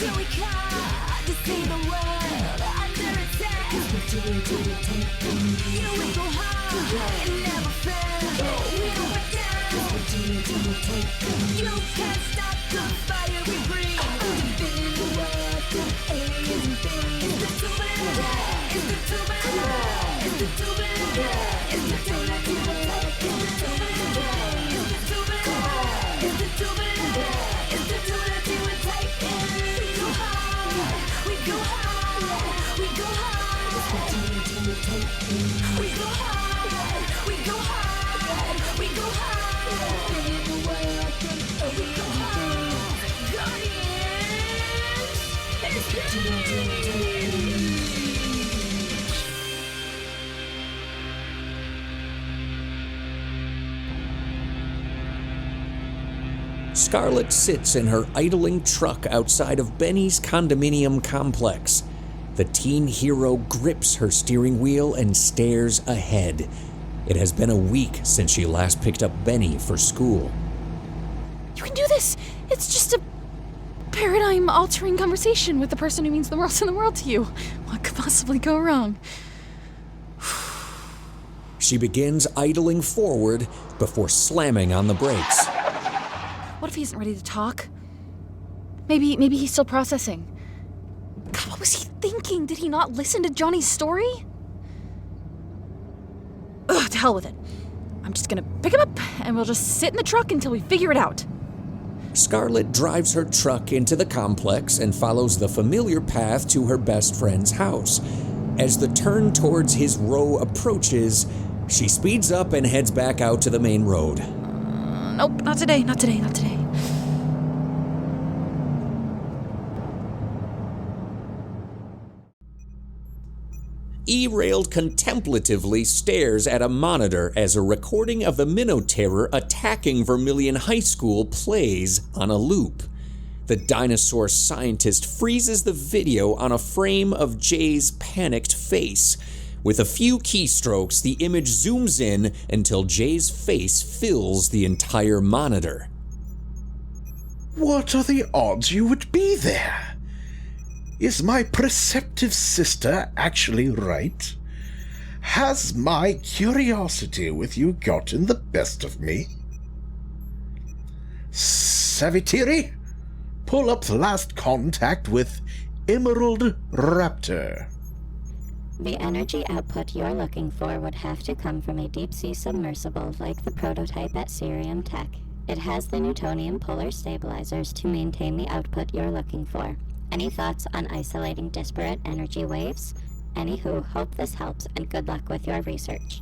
Here we come to see the world under attack. Here we go hard and never fail. We don't back down. You can't stop the fire we bring. Defending the world from aliens and things. It's the tubular. It's the tubular. It's the tubular. It's the tubular. It's the tubular. It's the tubular. It's the tubular. It's the tubular to attack. We go hard. We go hard. We go hard. We go hard. We go hard. We go hard. Defending the world from we go hard. Guardians. It's Scarlett sits in her idling truck outside of Benny's condominium complex. The teen hero grips her steering wheel and stares ahead. It has been a week since she last picked up Benny for school. You can do this! It's just a paradigm-altering conversation with the person who means the world in the world to you. What could possibly go wrong? She begins idling forward before slamming on the brakes. What if he isn't ready to talk? Maybe he's still processing. God, what was he thinking? Did he not listen to Johnny's story? Ugh, to hell with it. I'm just gonna pick him up, and we'll just sit in the truck until we figure it out. Scarlett drives her truck into the complex and follows the familiar path to her best friend's house. As the turn towards his row approaches, she speeds up and heads back out to the main road. Nope, not today, not today, not today. Erald contemplatively stares at a monitor as a recording of the Minotaur attacking Vermilion High School plays on a loop. The dinosaur scientist freezes the video on a frame of Jay's panicked face. With a few keystrokes, the image zooms in until Jay's face fills the entire monitor. What are the odds you would be there? Is my perceptive sister actually right? Has my curiosity with you gotten the best of me? Savitiri, pull up the last contact with Emerald Raptor. The energy output you're looking for would have to come from a deep-sea submersible like the prototype at Cerium Tech. It has the Newtonian polar stabilizers to maintain the output you're looking for. Any thoughts on isolating disparate energy waves? Anywho, hope this helps and good luck with your research.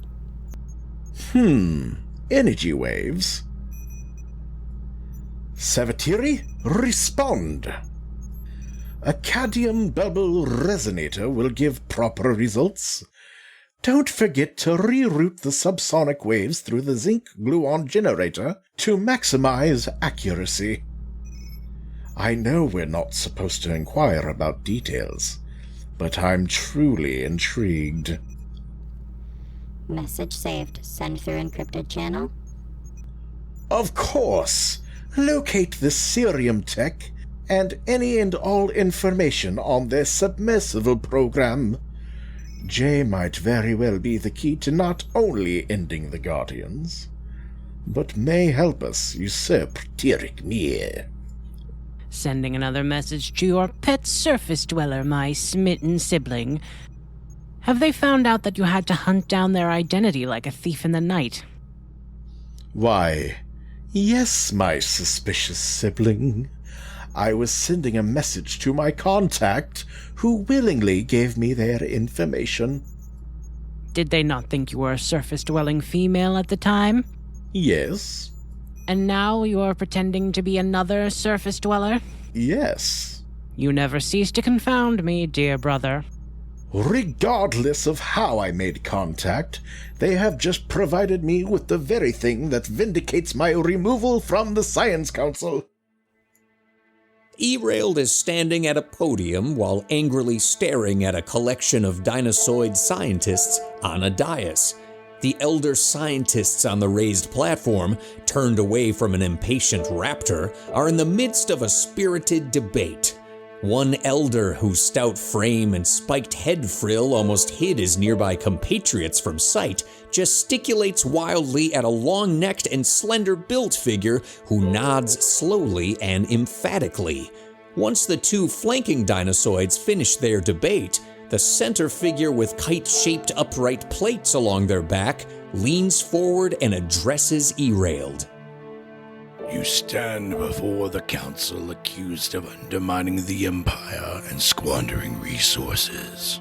Energy waves? Savitiri, respond! A cadmium bubble resonator will give proper results. Don't forget to reroute the subsonic waves through the zinc gluon generator to maximize accuracy. I know we're not supposed to inquire about details, but I'm truly intrigued. Message saved. Send through encrypted channel? Of course! Locate the Cerium Tech and any and all information on their submersible program. Jay might very well be the key to not only ending the Guardians, but may help us usurp Tirik Mir. Sending another message to your pet surface dweller, my smitten sibling. Have they found out that you had to hunt down their identity like a thief in the night? Why, yes, my suspicious sibling. I was sending a message to my contact, who willingly gave me their information. Did they not think you were a surface-dwelling female at the time? Yes. And now you are pretending to be another surface-dweller? Yes. You never cease to confound me, dear brother. Regardless of how I made contact, they have just provided me with the very thing that vindicates my removal from the Science Council. Erald is standing at a podium while angrily staring at a collection of dinosaur scientists on a dais. The elder scientists on the raised platform, turned away from an impatient raptor, are in the midst of a spirited debate. One elder, whose stout frame and spiked head frill almost hid his nearby compatriots from sight, gesticulates wildly at a long-necked and slender-built figure who nods slowly and emphatically. Once the two flanking dinosaurs finish their debate, the center figure with kite-shaped upright plates along their back leans forward and addresses Erald. You stand before the council accused of undermining the Empire and squandering resources.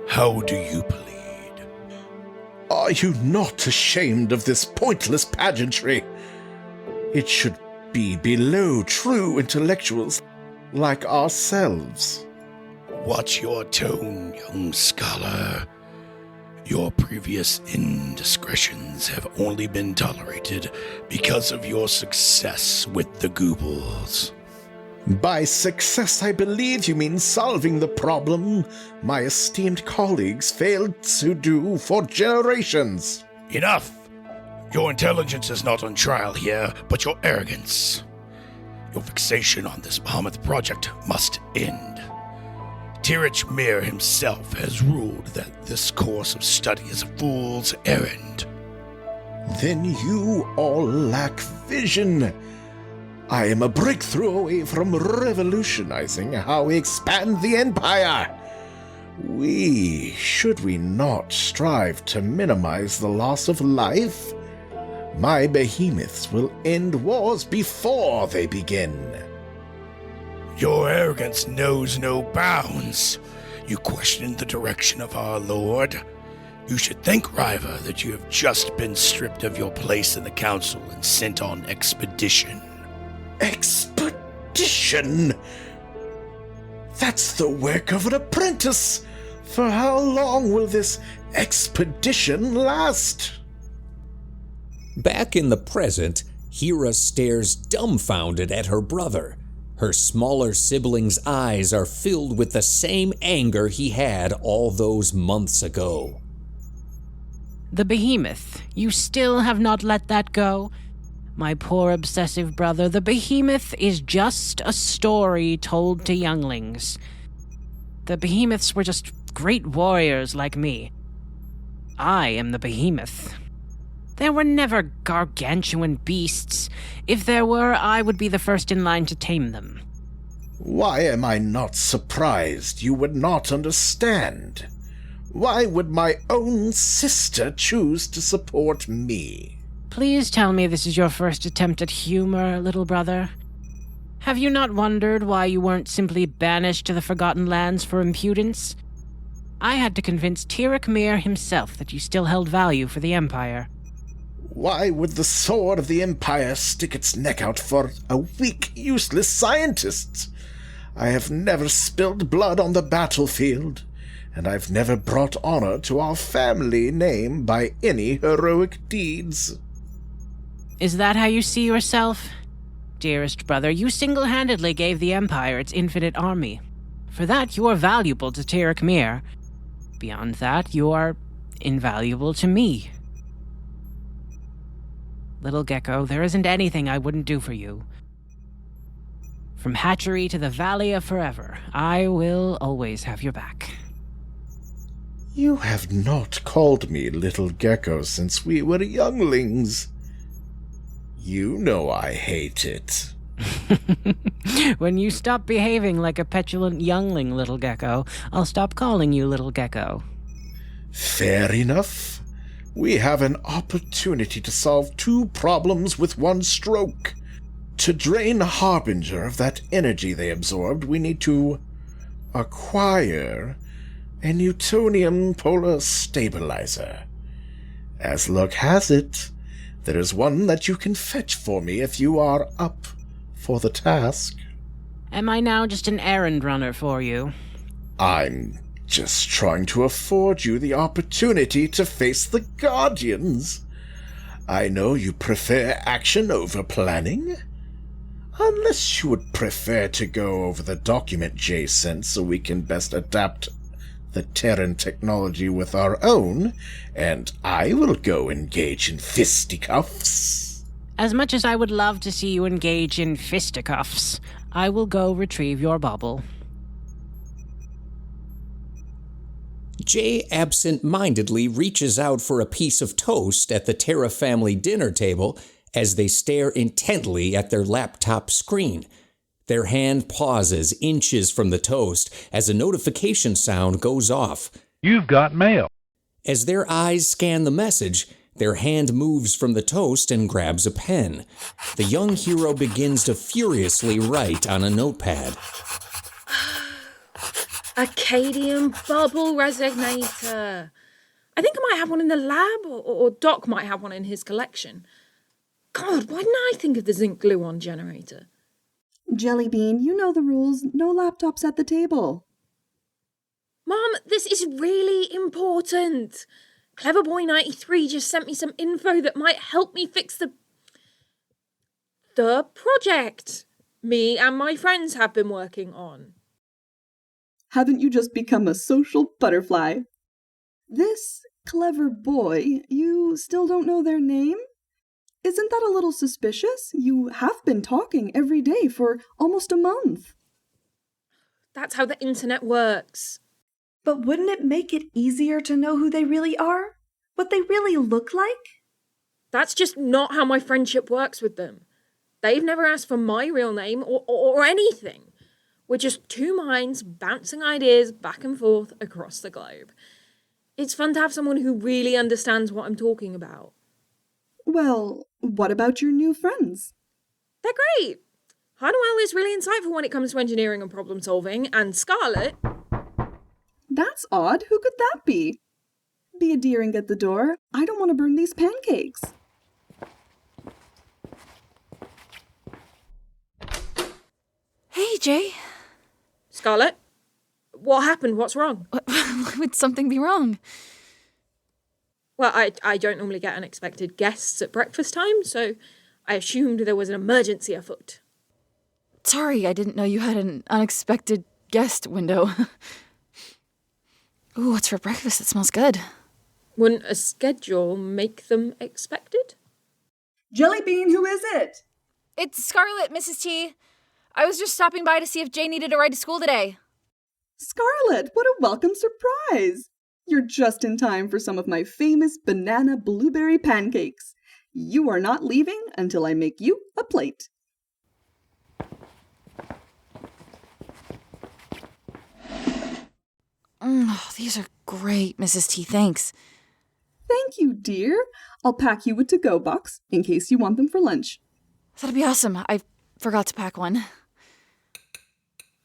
How do you plead? Are you not ashamed of this pointless pageantry? It should be below true intellectuals like ourselves. Watch your tone, young scholar. Your previous indiscretions have only been tolerated because of your success with the Goulds. By success, I believe you mean solving the problem my esteemed colleagues failed to do for generations. Enough! Your intelligence is not on trial here, but your arrogance. Your fixation on this behemoth project must end. Tirich himself has ruled that this course of study is a fool's errand. Then you all lack vision. I am a breakthrough away from revolutionizing how we expand the Empire. Should we not strive to minimize the loss of life? My behemoths will end wars before they begin. Your arrogance knows no bounds. You question the direction of our Lord. You should thank Riva that you have just been stripped of your place in the council and sent on expedition. Expedition? That's the work of an apprentice. For how long will this expedition last? Back in the present, Hera stares dumbfounded at her brother. Her smaller sibling's eyes are filled with the same anger he had all those months ago. The behemoth. You still have not let that go? My poor obsessive brother, the behemoth is just a story told to younglings. The behemoths were just great warriors like me. I am the behemoth. There were never gargantuan beasts. If there were, I would be the first in line to tame them. Why am I not surprised you would not understand? Why would my own sister choose to support me? Please tell me this is your first attempt at humor, little brother. Have you not wondered why you weren't simply banished to the Forgotten Lands for impudence? I had to convince Tirich himself that you still held value for the Empire. Why would the sword of the Empire stick its neck out for a weak, useless scientist? I have never spilled blood on the battlefield, and I've never brought honor to our family name by any heroic deeds. Is that how you see yourself? Dearest brother, you single-handedly gave the Empire its infinite army. For that, you are valuable to Tirich. Beyond that, you are invaluable to me. Little Gecko, there isn't anything I wouldn't do for you. From hatchery to the Valley of Forever, I will always have your back. You have not called me Little Gecko since we were younglings. You know I hate it. When you stop behaving like a petulant youngling, Little Gecko, I'll stop calling you Little Gecko. Fair enough. We have an opportunity to solve two problems with one stroke. To drain Harbinger of that energy they absorbed, we need to acquire a Newtonium polar stabilizer. As luck has it, there is one that you can fetch for me if you are up for the task. Am I now just an errand runner for you? I'm just trying to afford you the opportunity to face the Guardians. I know you prefer action over planning. Unless you would prefer to go over the document Jay sent so we can best adapt the Terran technology with our own, and I will go engage in fisticuffs. As much as I would love to see you engage in fisticuffs, I will go retrieve your bauble. Jay absent-mindedly reaches out for a piece of toast at the Terra family dinner table as they stare intently at their laptop screen. Their hand pauses inches from the toast as a notification sound goes off. You've got mail. As their eyes scan the message, their hand moves from the toast and grabs a pen. The young hero begins to furiously write on a notepad. Acadian bubble resonator. I think I might have one in the lab, or Doc might have one in his collection. God, why didn't I think of the zinc gluon generator? Jellybean, you know the rules. No laptops at the table. Mom, this is really important. Cleverboy93 just sent me some info that might help me fix the project me and my friends have been working on. Haven't you just become a social butterfly? This clever boy, you still don't know their name? Isn't that a little suspicious? You have been talking every day for almost a month. That's how the internet works. But wouldn't it make it easier to know who they really are? What they really look like? That's just not how my friendship works with them. They've never asked for my real name or anything. We're just two minds bouncing ideas back and forth across the globe. It's fun to have someone who really understands what I'm talking about. Well, what about your new friends? They're great. Ha-Nuel is really insightful when it comes to engineering and problem solving, and Scarlett... That's odd. Who could that be? Be a dear and get the door. I don't want to burn these pancakes. Hey, Jay. Scarlett? What happened? What's wrong? Why would something be wrong? Well, I don't normally get unexpected guests at breakfast time, so I assumed there was an emergency afoot. Sorry, I didn't know you had an unexpected guest window. Ooh, what's for breakfast? It smells good. Wouldn't a schedule make them expected? Jellybean, who is it? It's Scarlett, Mrs. T. I was just stopping by to see if Jay needed a ride to school today. Scarlett, what a welcome surprise! You're just in time for some of my famous banana blueberry pancakes. You are not leaving until I make you a plate. These are great, Mrs. T. Thanks. Thank you, dear. I'll pack you a to-go box in case you want them for lunch. That'd be awesome. I forgot to pack one.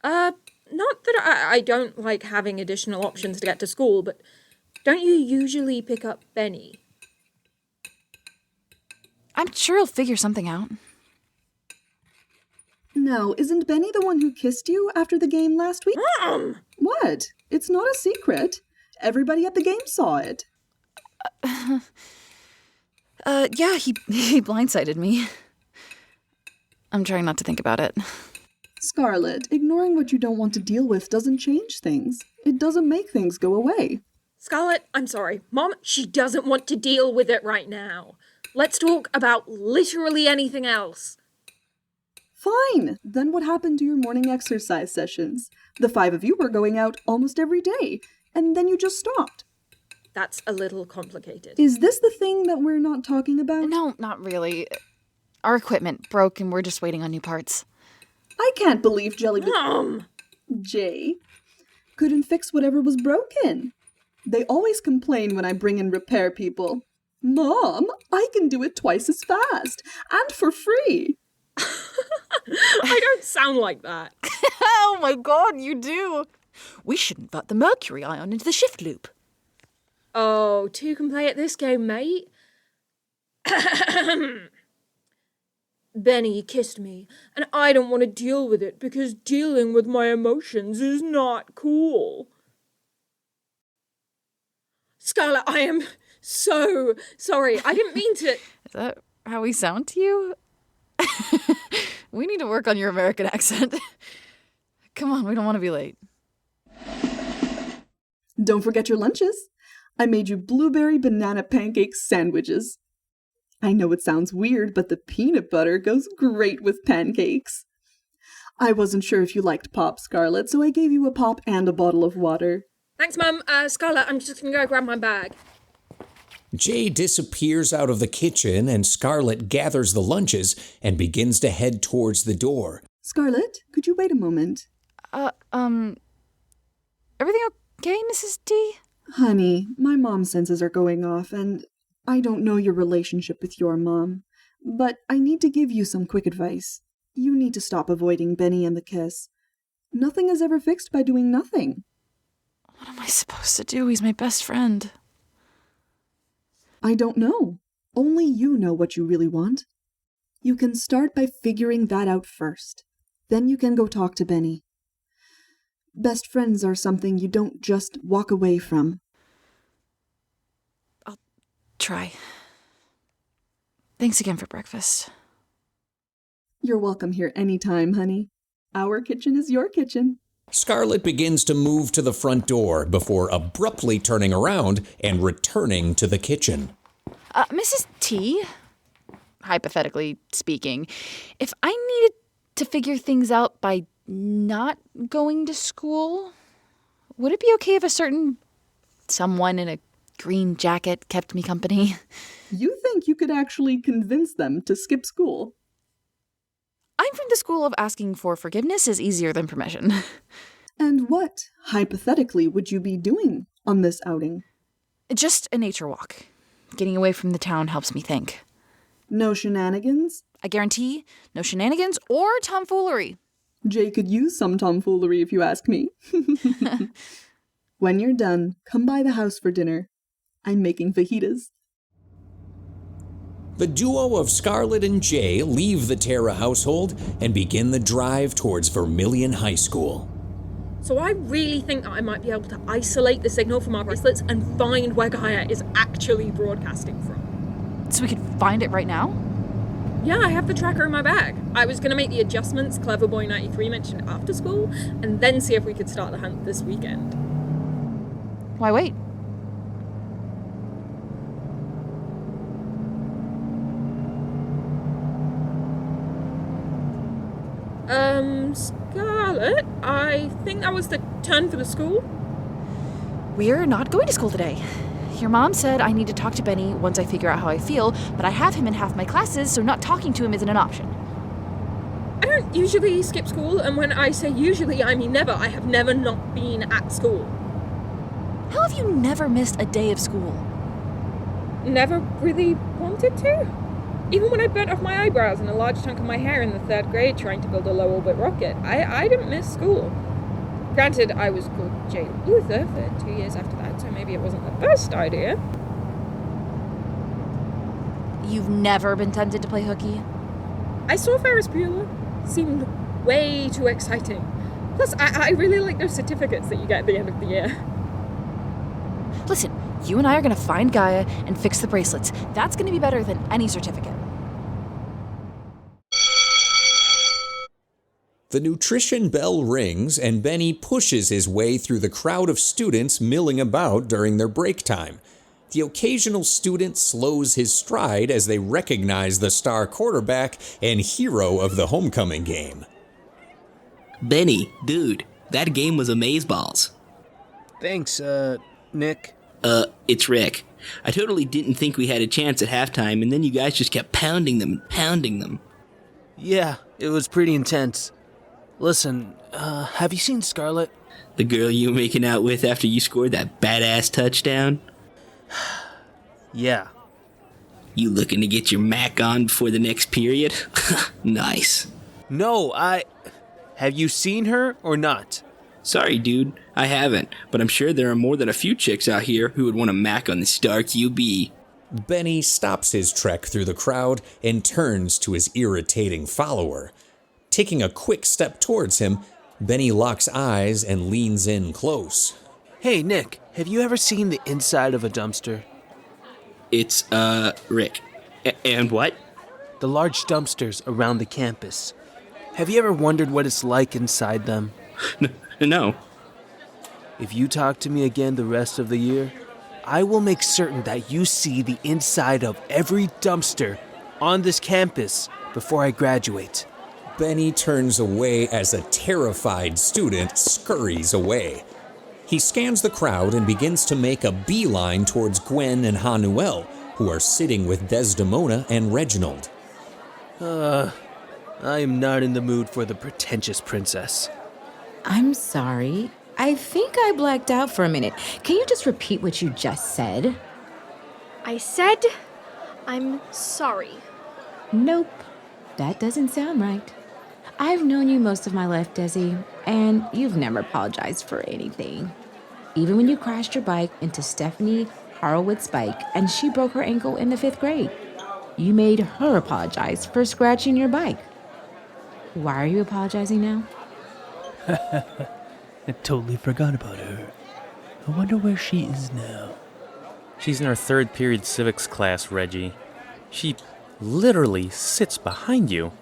Not that I don't like having additional options to get to school, but don't you usually pick up Benny? I'm sure he'll figure something out. No, isn't Benny the one who kissed you after the game last week? Mom! What? It's not a secret. Everybody at the game saw it. Yeah, he blindsided me. I'm trying not to think about it. Scarlett, ignoring what you don't want to deal with doesn't change things. It doesn't make things go away. Scarlett, I'm sorry. Mom, she doesn't want to deal with it right now. Let's talk about literally anything else. Fine. Then what happened to your morning exercise sessions? The 5 of you were going out almost every day, and then you just stopped. That's a little complicated. Is this the thing that we're not talking about? No, not really. Our equipment broke and we're just waiting on new parts. I can't believe Jellybean... Mom! Jay couldn't fix whatever was broken. They always complain when I bring in repair people. Mom, I can do it twice as fast, and for free. I don't sound like that. Oh my god, you do! We should invert the mercury ion into the shift loop. Oh, 2 can play at this game, mate. Benny kissed me, and I don't want to deal with it because dealing with my emotions is not cool. Scarlett, I am so sorry. I didn't mean to... Is that how we sound to you? We need to work on your American accent. Come on, we don't want to be late. Don't forget your lunches. I made you blueberry banana pancake sandwiches. I know it sounds weird, but the peanut butter goes great with pancakes. I wasn't sure if you liked pop, Scarlett, so I gave you a pop and a bottle of water. Thanks, Mum. Scarlett, I'm just gonna go grab my bag. Jay disappears out of the kitchen and Scarlett gathers the lunches and begins to head towards the door. Scarlett, could you wait a moment? Everything okay, Mrs. T? Honey, my mom's senses are going off, and I don't know your relationship with your mom, but I need to give you some quick advice. You need to stop avoiding Benny and the kiss. Nothing is ever fixed by doing nothing. What am I supposed to do? He's my best friend. I don't know. Only you know what you really want. You can start by figuring that out first. Then you can go talk to Benny. Best friends are something you don't just walk away from. I'll try. Thanks again for breakfast. You're welcome here anytime, honey. Our kitchen is your kitchen. Scarlett begins to move to the front door before abruptly turning around and returning to the kitchen. Mrs. T, hypothetically speaking, if I needed to figure things out by not going to school, would it be okay if a certain someone in a green jacket kept me company? You think you could actually convince them to skip school? I'm from the school of asking for forgiveness is easier than permission. And what, hypothetically, would you be doing on this outing? Just a nature walk. Getting away from the town helps me think. No shenanigans? I guarantee no shenanigans or tomfoolery. Jay could use some tomfoolery if you ask me. When you're done, come by the house for dinner. I'm making fajitas. The duo of Scarlett and Jay leave the Terra household and begin the drive towards Vermilion High School. So I really think that I might be able to isolate the signal from our bracelets and find where GAIA is actually broadcasting from. So we could find it right now? Yeah, I have the tracker in my bag. I was going to make the adjustments Cleverboy93 mentioned after school, and then see if we could start the hunt this weekend. Why wait? Scarlett, I think that was the turn for the school. We're not going to school today. Your mom said I need to talk to Benny once I figure out how I feel, but I have him in half my classes, so not talking to him isn't an option. I don't usually skip school, and when I say usually, I mean never. I have never not been at school. How have you never missed a day of school? Never really wanted to. Even when I burnt off my eyebrows and a large chunk of my hair in the 3rd grade trying to build a low-orbit rocket, I didn't miss school. Granted, I was called Jay Luther for 2 years after that, so maybe it wasn't the best idea. You've never been tempted to play hooky? I saw Ferris Bueller. Seemed way too exciting. Plus, I really like those certificates that you get at the end of the year. Listen, you and I are going to find GAIA and fix the bracelets. That's going to be better than any certificate. The nutrition bell rings and Benny pushes his way through the crowd of students milling about during their break time. The occasional student slows his stride as they recognize the star quarterback and hero of the homecoming game. Benny, dude, that game was amazeballs. Thanks, Nick. It's Rick. I totally didn't think we had a chance at halftime, and then you guys just kept pounding them. Yeah, it was pretty intense. Listen, have you seen Scarlett? The girl you were making out with after you scored that badass touchdown? Yeah. You looking to get your Mac on before the next period? Nice. No, Have you seen her or not? Sorry, dude, I haven't, but I'm sure there are more than a few chicks out here who would want a Mac on the star QB. Benny stops his trek through the crowd and turns to his irritating follower. Taking a quick step towards him, Benny locks eyes and leans in close. Hey, Nick, have you ever seen the inside of a dumpster? It's, Rick. And what? The large dumpsters around the campus. Have you ever wondered what it's like inside them? No. If you talk to me again the rest of the year, I will make certain that you see the inside of every dumpster on this campus before I graduate. Benny turns away as a terrified student scurries away. He scans the crowd and begins to make a beeline towards Gwen and Ha-Nuel, who are sitting with Desdemona and Reginald. I am not in the mood for the pretentious princess. I'm sorry. I think I blacked out for a minute. Can you just repeat what you just said? I said, I'm sorry. Nope. That doesn't sound right. I've known you most of my life, Desi, and you've never apologized for anything. Even when you crashed your bike into Stephanie Horowitz' bike and she broke her ankle in the 5th grade, you made her apologize for scratching your bike. Why are you apologizing now? I totally forgot about her. I wonder where she is now. She's in her 3rd period civics class, Reggie. She literally sits behind you.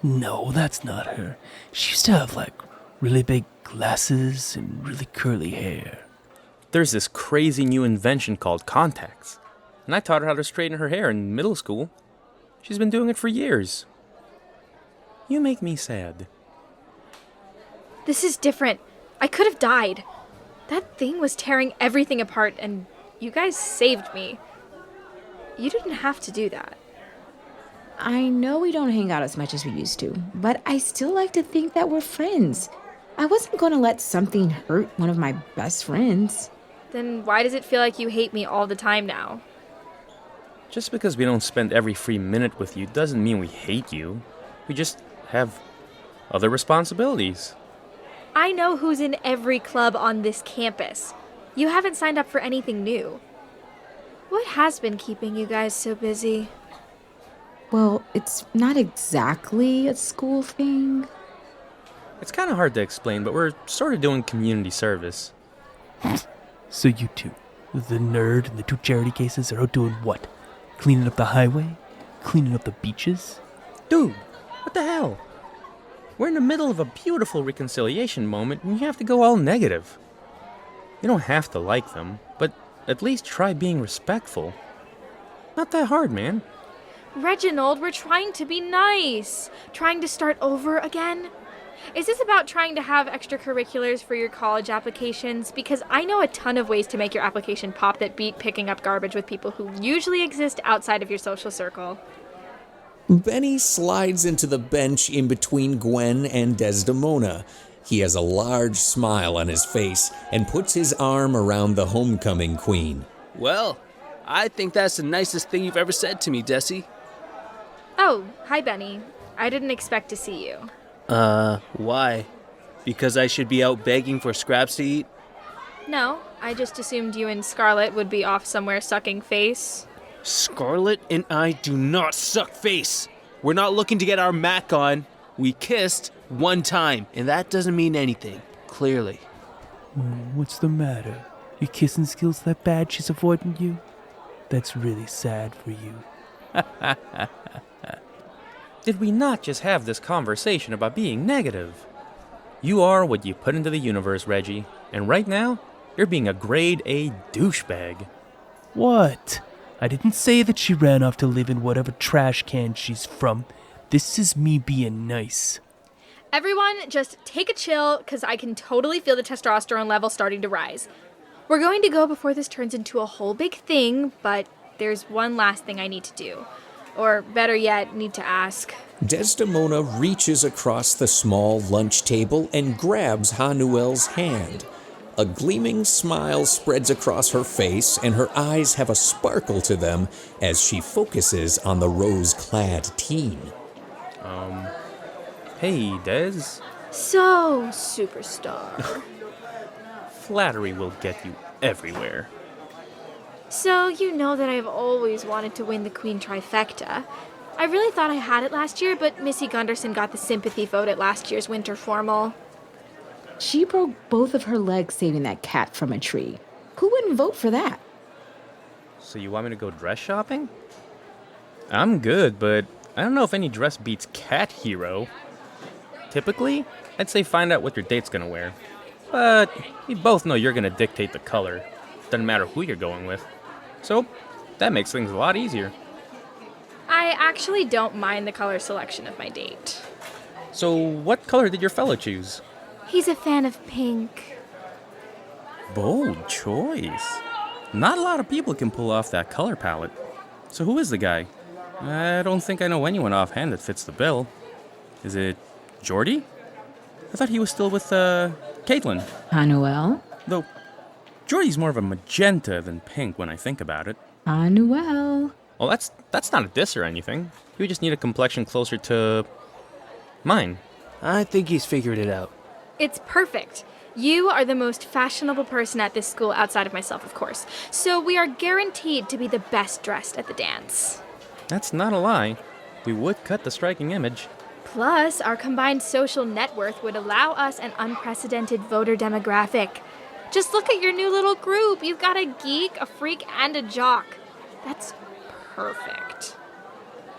No, that's not her. She used to have, like, really big glasses and really curly hair. There's this crazy new invention called contacts, and I taught her how to straighten her hair in middle school. She's been doing it for years. You make me sad. This is different. I could have died. That thing was tearing everything apart, and you guys saved me. You didn't have to do that. I know we don't hang out as much as we used to, but I still like to think that we're friends. I wasn't going to let something hurt one of my best friends. Then why does it feel like you hate me all the time now? Just because we don't spend every free minute with you doesn't mean we hate you. We just have other responsibilities. I know who's in every club on this campus. You haven't signed up for anything new. What has been keeping you guys so busy? Well, it's not exactly a school thing. It's kind of hard to explain, but we're sort of doing community service. So you two, the nerd and the 2 charity cases, are out doing what? Cleaning up the highway? Cleaning up the beaches? Dude, what the hell? We're in the middle of a beautiful reconciliation moment, and you have to go all negative. You don't have to like them, but at least try being respectful. Not that hard, man. Reginald, we're trying to be nice. Trying to start over again. Is this about trying to have extracurriculars for your college applications? Because I know a ton of ways to make your application pop that beat picking up garbage with people who usually exist outside of your social circle. Benny slides into the bench in between Gwen and Desdemona. He has a large smile on his face and puts his arm around the homecoming queen. Well, I think that's the nicest thing you've ever said to me, Desi. Oh, hi, Benny. I didn't expect to see you. Why? Because I should be out begging for scraps to eat? No, I just assumed you and Scarlett would be off somewhere sucking face. Scarlett and I do not suck face. We're not looking to get our Mac on. We kissed one time, and that doesn't mean anything, clearly. What's the matter? Your kissing skills that bad she's avoiding you? That's really sad for you. Did we not just have this conversation about being negative? You are what you put into the universe, Reggie, and right now, you're being a grade A douchebag. What? I didn't say that she ran off to live in whatever trash can she's from. This is me being nice. Everyone, just take a chill, because I can totally feel the testosterone level starting to rise. We're going to go before this turns into a whole big thing, but there's one last thing I need to do. Or better yet, need to ask. Desdemona reaches across the small lunch table and grabs Ha-Nuel's hand. A gleaming smile spreads across her face, and her eyes have a sparkle to them as she focuses on the rose-clad teen. Hey, Des. So, superstar. Flattery will get you everywhere. So, you know that I've always wanted to win the Queen Trifecta. I really thought I had it last year, but Missy Gunderson got the sympathy vote at last year's winter formal. She broke both of her legs saving that cat from a tree. Who wouldn't vote for that? So you want me to go dress shopping? I'm good, but I don't know if any dress beats Cat Hero. Typically, I'd say find out what your date's gonna wear. But we both know you're gonna dictate the color. doesn't matter who you're going with. So, that makes things a lot easier. I actually don't mind the color selection of my date. So, what color did your fellow choose? He's a fan of pink. Bold choice. Not a lot of people can pull off that color palette. So who is the guy? I don't think I know anyone offhand that fits the bill. Is it Jordy? I thought he was still with, Caitlin. Ha-Nuel? Though, Jordy's more of a magenta than pink when I think about it. Ha-Nuel. Well, that's not a diss or anything. You just need a complexion closer to mine. I think he's figured it out. It's perfect. You are the most fashionable person at this school outside of myself, of course. So we are guaranteed to be the best dressed at the dance. That's not a lie. We would cut the striking image. Plus, our combined social net worth would allow us an unprecedented voter demographic. Just look at your new little group. You've got a geek, a freak, and a jock. That's perfect.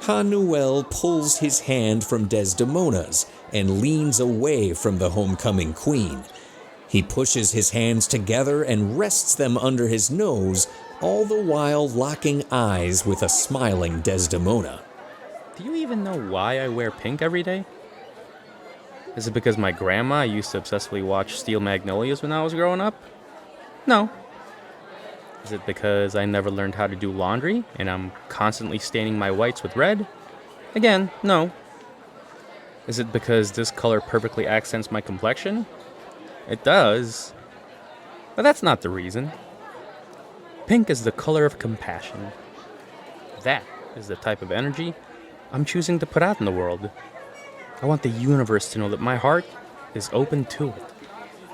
Ha-Nuel pulls his hand from Desdemona's and leans away from the homecoming queen. He pushes his hands together and rests them under his nose, all the while locking eyes with a smiling Desdemona. Do you even know why I wear pink every day? Is it because my grandma used to obsessively watch Steel Magnolias when I was growing up? No. Is it because I never learned how to do laundry and I'm constantly staining my whites with red? Again, no. Is it because this color perfectly accents my complexion? It does. But that's not the reason. Pink is the color of compassion. That is the type of energy I'm choosing to put out in the world. I want the universe to know that my heart is open to it.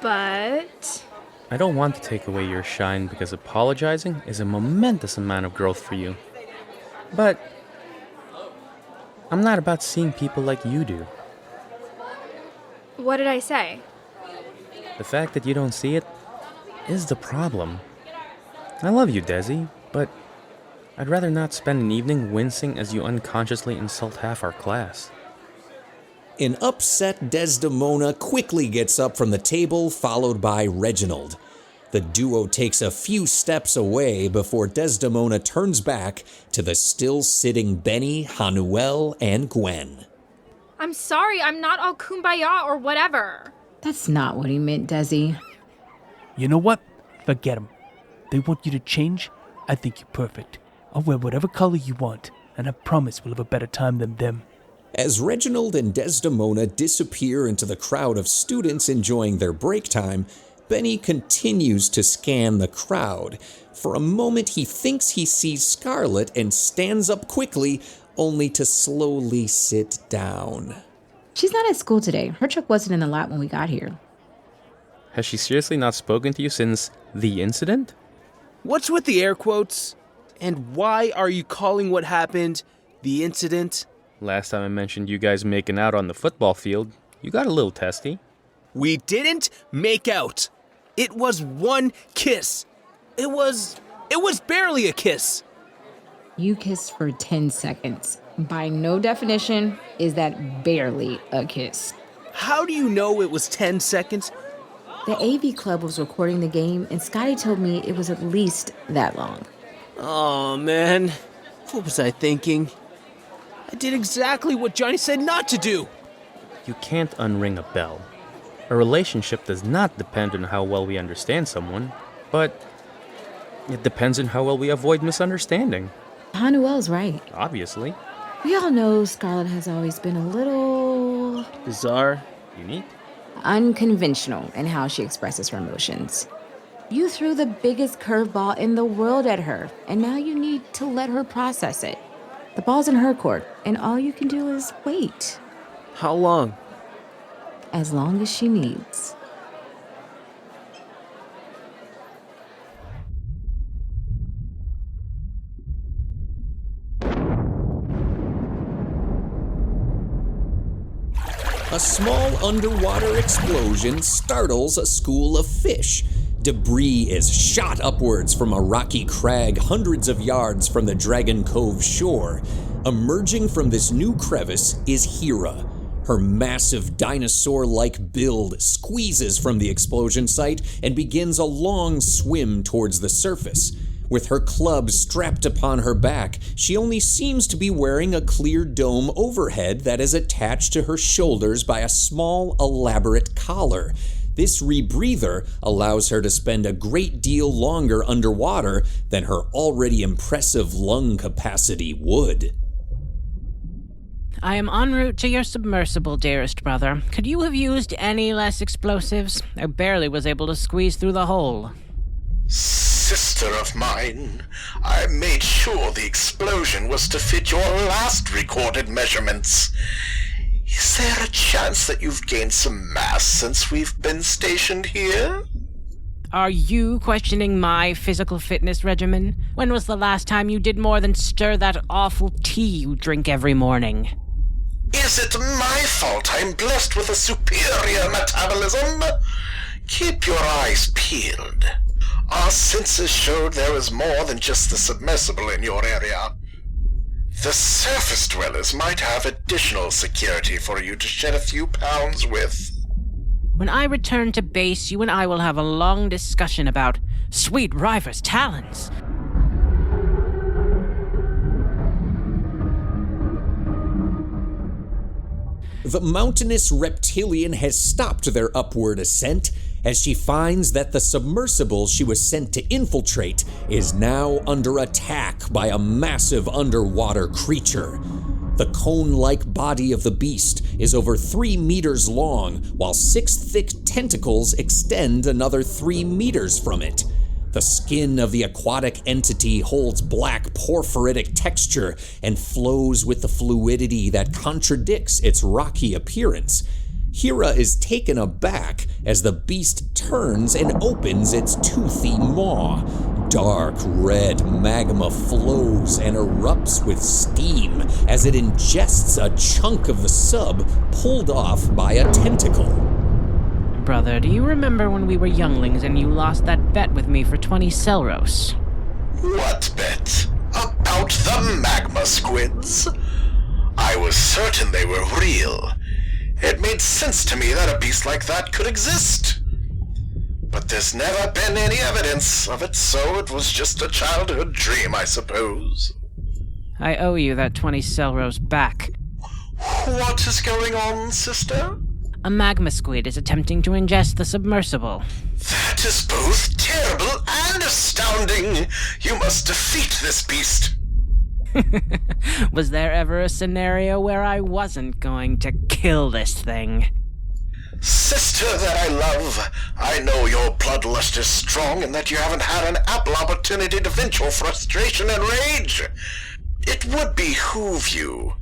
But I don't want to take away your shine because apologizing is a momentous amount of growth for you. But I'm not about seeing people like you do. what did I say? The fact that you don't see it is the problem. I love you, Desi, but I'd rather not spend an evening wincing as you unconsciously insult half our class. An upset Desdemona quickly gets up from the table, followed by Reginald. The duo takes a few steps away before Desdemona turns back to the still-sitting Benny, Ha-Nuel, and Gwen. I'm sorry, I'm not all kumbaya or whatever. That's not what he meant, Desi. You know what? Forget him. They want you to change? I think you're perfect. I'll wear whatever color you want, and I promise we'll have a better time than them. As Reginald and Desdemona disappear into the crowd of students enjoying their break time, Benny continues to scan the crowd. For a moment, he thinks he sees Scarlett and stands up quickly, only to slowly sit down. She's not at school today. Her truck wasn't in the lot when we got here. Has she seriously not spoken to you since the incident? What's with the air quotes? And why are you calling what happened the incident? Last time I mentioned you guys making out on the football field, you got a little testy. We didn't make out. It was one kiss. It was barely a kiss. You kissed for 10 seconds. By no definition, is that barely a kiss. How do you know it was 10 seconds? The AV club was recording the game, and Scotty told me it was at least that long. Oh, man. What was I thinking? I did exactly what Johnny said not to do. You can't unring a bell. A relationship does not depend on how well we understand someone, but it depends on how well we avoid misunderstanding. Ha-Nuel's right. Obviously. We all know Scarlett has always been a little... bizarre. Unique. Unconventional in how she expresses her emotions. You threw the biggest curveball in the world at her, and now you need to let her process it. The ball's in her court, and all you can do is wait. How long? As long as she needs. A small underwater explosion startles a school of fish. Debris is shot upwards from a rocky crag hundreds of yards from the Dragon Cove shore. Emerging from this new crevice is Hera. Her massive dinosaur-like build squeezes from the explosion site and begins a long swim towards the surface. With her club strapped upon her back, she only seems to be wearing a clear dome overhead that is attached to her shoulders by a small, elaborate collar. This rebreather allows her to spend a great deal longer underwater than her already impressive lung capacity would. I am en route to your submersible, dearest brother. Could you have used any less explosives? I barely was able to squeeze through the hole. Sister of mine, I made sure the explosion was to fit your last recorded measurements. Is there a chance that you've gained some mass since we've been stationed here? Are you questioning my physical fitness regimen? When was the last time you did more than stir that awful tea you drink every morning? Is it my fault I'm blessed with a superior metabolism? Keep your eyes peeled. Our senses showed there was more than just the submersible in your area. The surface dwellers might have additional security for you to shed a few pounds with. When I return to base, you and I will have a long discussion about Sweet River's talons. The mountainous reptilian has stopped their upward ascent as she finds that the submersible she was sent to infiltrate is now under attack by a massive underwater creature. The cone-like body of the beast is over 3 meters long, while 6 thick tentacles extend another 3 meters from it. The skin of the aquatic entity holds black porphyritic texture and flows with the fluidity that contradicts its rocky appearance. Hera is taken aback as the beast turns and opens its toothy maw. Dark red magma flows and erupts with steam as it ingests a chunk of the sub pulled off by a tentacle. Brother, do you remember when we were younglings and you lost that bet with me for 20 Selros? What bet? About the magma squids? I was certain they were real. It made sense to me that a beast like that could exist. But there's never been any evidence of it, so it was just a childhood dream, I suppose. I owe you that 20 Selros back. What is going on, sister? A magma squid is attempting to ingest the submersible. That is both terrible and astounding. You must defeat this beast. Was there ever a scenario where I wasn't going to kill this thing? Sister that I love, I know your bloodlust is strong and that you haven't had an ample opportunity to vent your frustration and rage. It would behoove you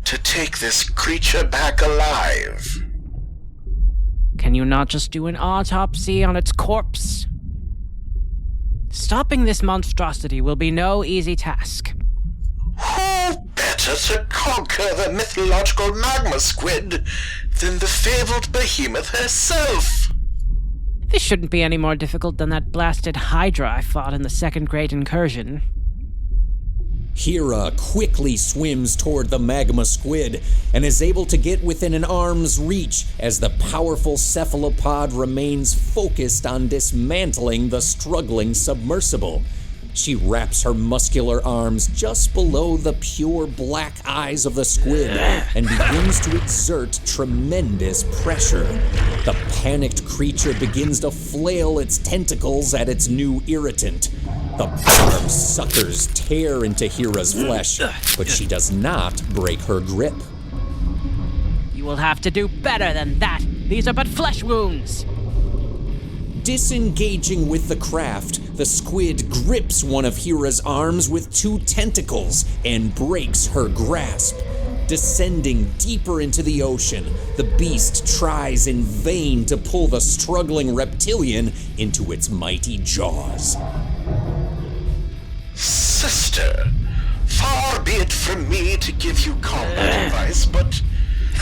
to take this creature back alive. Can you not just do an autopsy on its corpse? Stopping this monstrosity will be no easy task. Who better to conquer the mythological magma squid than the fabled behemoth herself? This shouldn't be any more difficult than that blasted Hydra I fought in the second great incursion. Hera quickly swims toward the magma squid and is able to get within an arm's reach as the powerful cephalopod remains focused on dismantling the struggling submersible. She wraps her muscular arms just below the pure black eyes of the squid and begins to exert tremendous pressure. The panicked creature begins to flail its tentacles at its new irritant. The barbed suckers tear into Hera's flesh, but she does not break her grip. You will have to do better than that. These are but flesh wounds. Disengaging with the craft, the squid grips one of Hera's arms with 2 tentacles and breaks her grasp. Descending deeper into the ocean, the beast tries in vain to pull the struggling reptilian into its mighty jaws. Sister, far be it from me to give you combat advice, but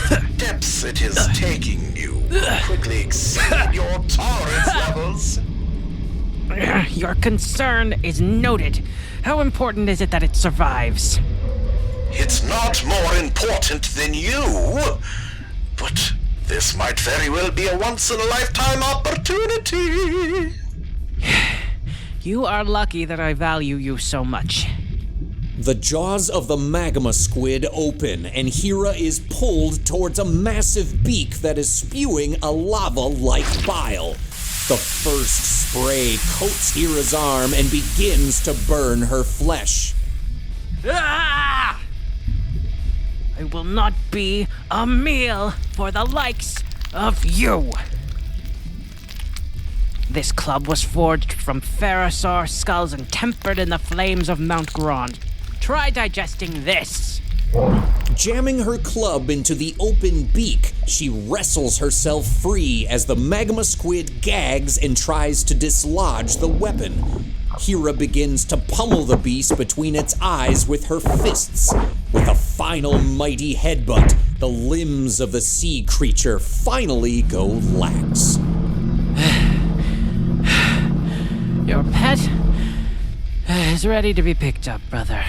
the depths it is taking you quickly exceed your tolerance levels. Your concern is noted. How important is it that it survives? It's not more important than you. but this might very well be a once-in-a-lifetime opportunity. You are lucky that I value you so much. The jaws of the magma squid open, and Hera is pulled towards a massive beak that is spewing a lava-like bile. The first spray coats Hera's arm and begins to burn her flesh. Ah! I will not be a meal for the likes of you. This club was forged from Pherosaur skulls and tempered in the flames of Mount Grand. Try digesting this. Jamming her club into the open beak, she wrestles herself free as the magma squid gags and tries to dislodge the weapon. Hera begins to pummel the beast between its eyes with her fists. With a final mighty headbutt, the limbs of the sea creature finally go lax. Your pet is ready to be picked up, brother.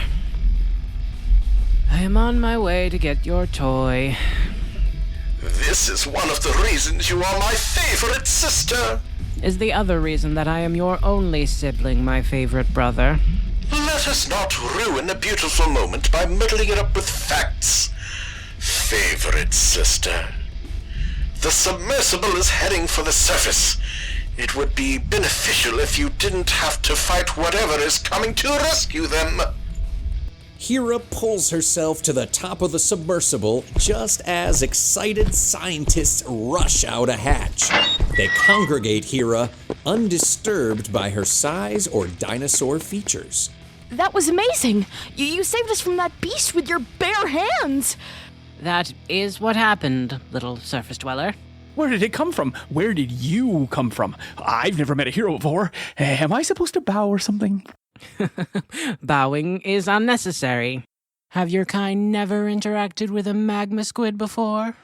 I am on my way to get your toy. This is one of the reasons you are my favorite sister. Is the other reason that I am your only sibling, my favorite brother. Let us not ruin a beautiful moment by muddling it up with facts. Favorite sister. The submersible is heading for the surface. It would be beneficial if you didn't have to fight whatever is coming to rescue them. Hera pulls herself to the top of the submersible just as excited scientists rush out a hatch. They congregate Hera, undisturbed by her size or dinosaur features. That was amazing! You saved us from that beast with your bare hands! That is what happened, little surface dweller. Where did it come from? Where did you come from? I've never met a hero before. Am I supposed to bow or something? Bowing is unnecessary. Have your kind never interacted with a magma squid before?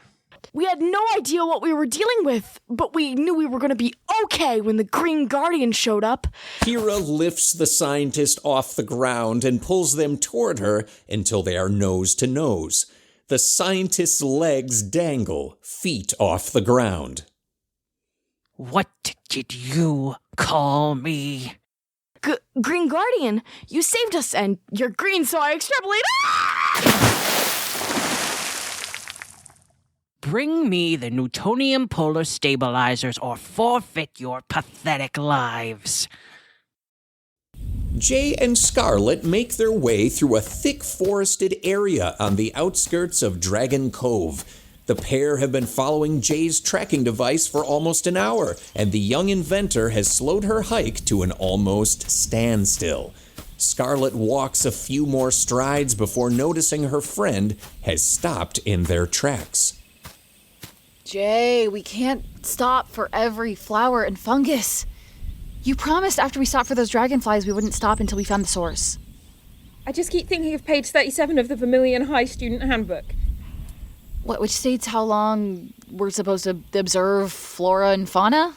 We had no idea what we were dealing with, but we knew we were going to be okay when the Green Guardian showed up. Hera lifts the scientist off the ground and pulls them toward her until they are nose to nose. The scientist's legs dangle, feet off the ground. What did you call me? Green Guardian, you saved us, and you're green, so I extrapolate. Bring me the Newtonian polar stabilizers or forfeit your pathetic lives. Jay and Scarlett make their way through a thick forested area on the outskirts of Dragon Cove. The pair have been following Jay's tracking device for almost an hour, and the young inventor has slowed her hike to an almost standstill. Scarlett walks a few more strides before noticing her friend has stopped in their tracks. Jay, we can't stop for every flower and fungus. You promised after we stopped for those dragonflies we wouldn't stop until we found the source. I just keep thinking of page 37 of the Vermilion High Student Handbook. Which states how long we're supposed to observe flora and fauna?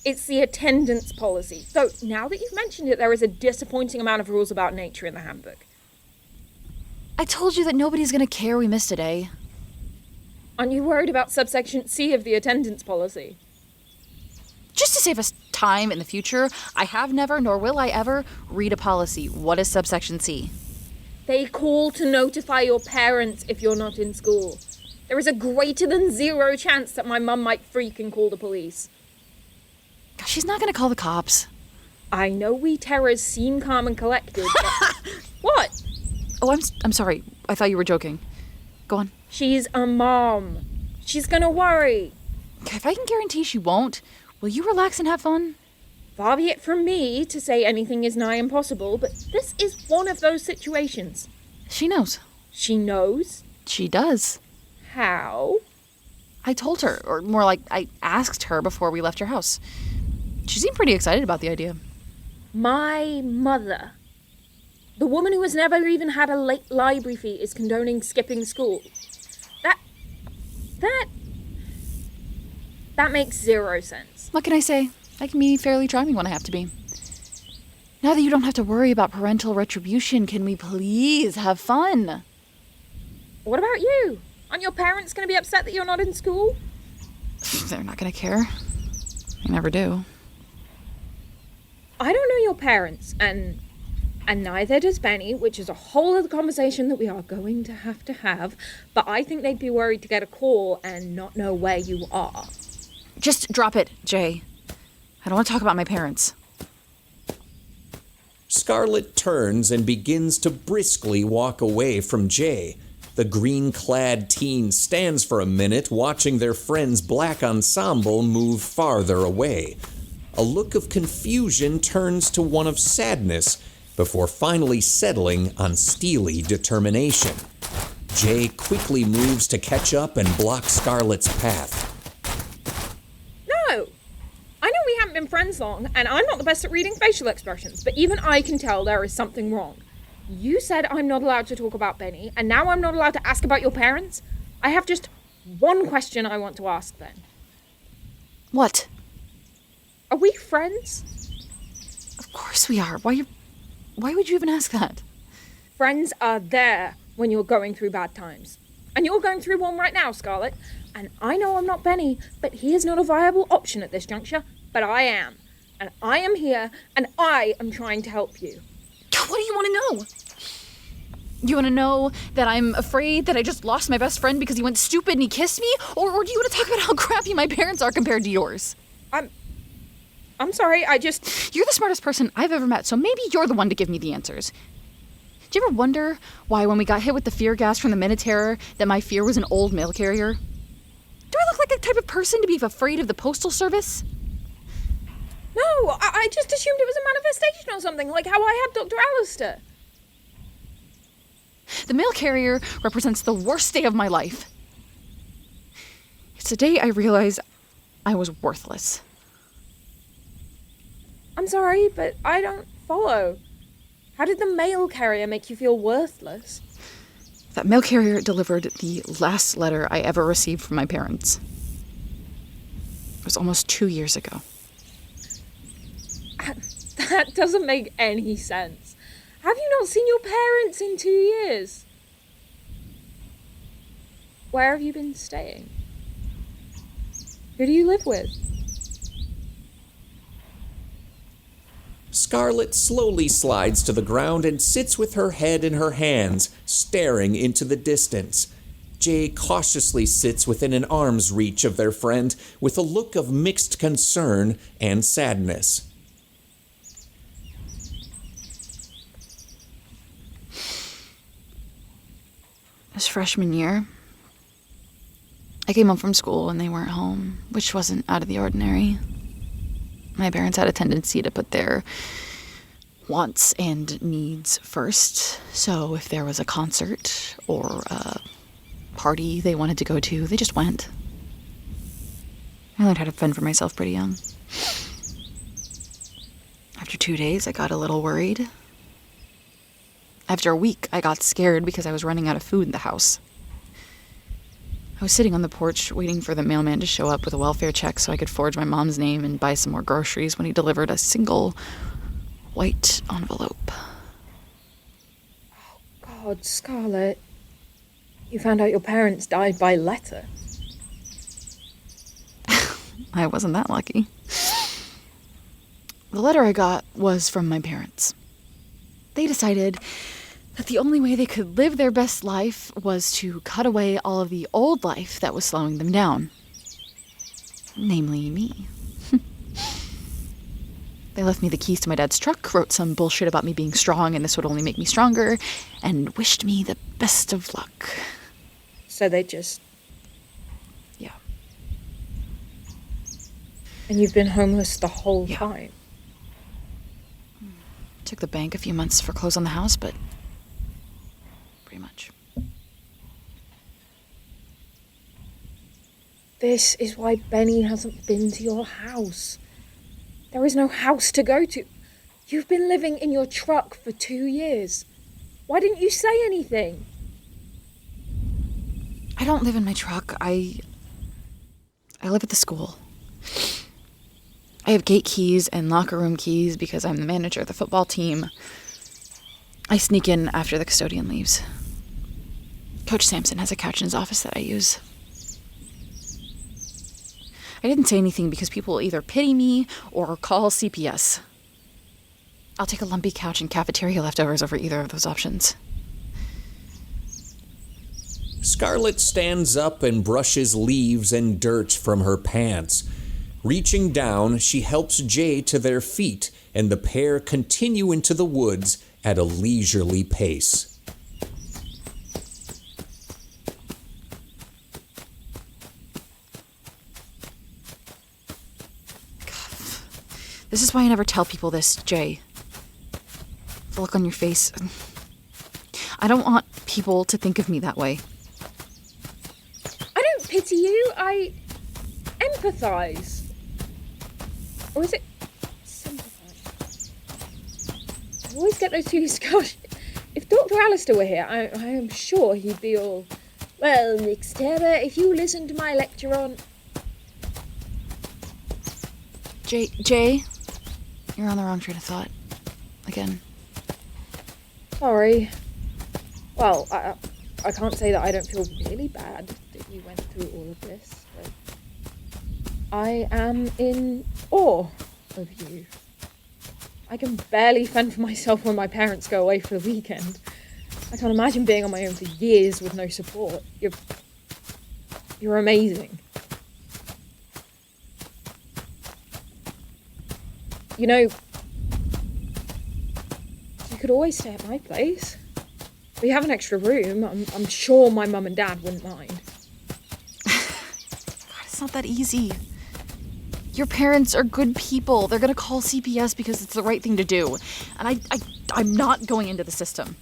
It's the attendance policy. Though, now that you've mentioned it, there is a disappointing amount of rules about nature in the handbook. I told you that nobody's gonna care we missed a day. Aren't you worried about subsection C of the attendance policy? Just to save us time in the future, I have never, nor will I ever, read a policy. What is subsection C? They call to notify your parents if you're not in school. There is a greater than 0 chance that my mum might freak and call the police. Gosh, she's not gonna call the cops. I know we Terras seem calm and collected, but... What? Oh, I'm sorry. I thought you were joking. Go on. She's a mom. She's gonna worry. Okay, if I can guarantee she won't, will you relax and have fun? Far be it from me to say anything is nigh impossible, but this is one of those situations. She knows. She knows? She does. How? I told her, or more like I asked her before we left your house. She seemed pretty excited about the idea. My mother, the woman who has never even had a late library fee, is condoning skipping school. That makes 0 sense. What can I say? I can be fairly charming when I have to be. Now that you don't have to worry about parental retribution, can we please have fun? What about you? Aren't your parents going to be upset that you're not in school? They're not going to care. They never do. I don't know your parents, and neither does Benny, which is a whole other conversation that we are going to have, but I think they'd be worried to get a call and not know where you are. Just drop it, Jay. I don't want to talk about my parents. Scarlett turns and begins to briskly walk away from Jay. The green-clad teen stands for a minute, watching their friend's black ensemble move farther away. A look of confusion turns to one of sadness, before finally settling on steely determination. Jay quickly moves to catch up and block Scarlett's path. No! I know we haven't been friends long, and I'm not the best at reading facial expressions, but even I can tell there is something wrong. You said I'm not allowed to talk about Benny, and now I'm not allowed to ask about your parents? I have just one question I want to ask then. What? Are we friends? Of course we are. Why would you even ask that? Friends are there when you're going through bad times. And you're going through one right now, Scarlett. And I know I'm not Benny, but he is not a viable option at this juncture. But I am. And I am here, and I am trying to help you. What do you want to know? You want to know that I'm afraid that I just lost my best friend because he went stupid and he kissed me? Or do you want to talk about how crappy my parents are compared to yours? I'm sorry, You're the smartest person I've ever met, so maybe you're the one to give me the answers. Do you ever wonder why when we got hit with the fear gas from the Minotaur that my fear was an old mail carrier? Do I look like the type of person to be afraid of the postal service? No, I just assumed it was a manifestation or something, like how I had Dr. Alistair. The mail carrier represents the worst day of my life. It's the day I realized I was worthless. I'm sorry, but I don't follow. How did the mail carrier make you feel worthless? That mail carrier delivered the last letter I ever received from my parents. It was almost 2 years ago. That doesn't make any sense. Have you not seen your parents in 2 years? Where have you been staying? Who do you live with? Scarlett slowly slides to the ground and sits with her head in her hands, staring into the distance. Jay cautiously sits within an arm's reach of their friend with a look of mixed concern and sadness. It was freshman year. I came home from school and they weren't home, which wasn't out of the ordinary. My parents had a tendency to put their wants and needs first. So if there was a concert or a party they wanted to go to, they just went. I learned how to fend for myself pretty young. After 2 days, I got a little worried. After a week, I got scared because I was running out of food in the house. I was sitting on the porch waiting for the mailman to show up with a welfare check so I could forge my mom's name and buy some more groceries when he delivered a single white envelope. Oh, God, Scarlett. You found out your parents died by letter. I wasn't that lucky. The letter I got was from my parents. They decided that the only way they could live their best life was to cut away all of the old life that was slowing them down. Namely, me. They left me the keys to my dad's truck, wrote some bullshit about me being strong and this would only make me stronger, and wished me the best of luck. So they just... Yeah. And you've been homeless the whole time? Took the bank a few months for clothes on the house, but pretty much. This is why Benny hasn't been to your house. There is no house to go to. You've been living in your truck for 2 years. Why didn't you say anything? I don't live in my truck. I live at the school. I have gate keys and locker room keys because I'm the manager of the football team. I sneak in after the custodian leaves. Coach Sampson has a couch in his office that I use. I didn't say anything because people will either pity me or call CPS. I'll take a lumpy couch and cafeteria leftovers over either of those options. Scarlett stands up and brushes leaves and dirt from her pants. Reaching down, she helps Jay to their feet, and the pair continue into the woods at a leisurely pace. This is why I never tell people this, Jay. The look on your face. I don't want people to think of me that way. I don't pity you, I empathize. Or is it sympathize? I always get those two. Gosh, if Dr. Alistair were here, I am sure he'd be all, well, Miss Terra, if you listen to my lecture on... Jay, you're on the wrong train of thought. Again. Sorry. Well, I can't say that I don't feel really bad that you went through all of this, but I am in awe of you. I can barely fend for myself when my parents go away for the weekend. I can't imagine being on my own for years with no support. You're amazing. You know, you could always stay at my place. We have an extra room. I'm sure my mum and dad wouldn't mind. God, it's not that easy. Your parents are good people. They're gonna call CPS because it's the right thing to do. And I'm not going into the system.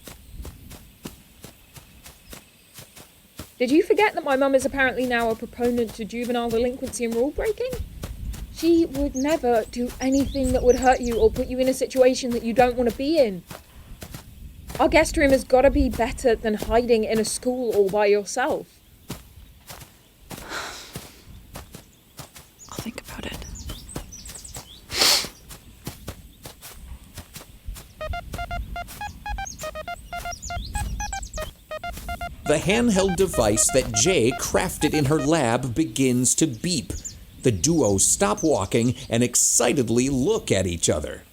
Did you forget that my mum is apparently now a proponent to juvenile delinquency and rule breaking? She would never do anything that would hurt you or put you in a situation that you don't want to be in. Our guest room has got to be better than hiding in a school all by yourself. I'll think about it. The handheld device that Jay crafted in her lab begins to beep. The duo stop walking and excitedly look at each other.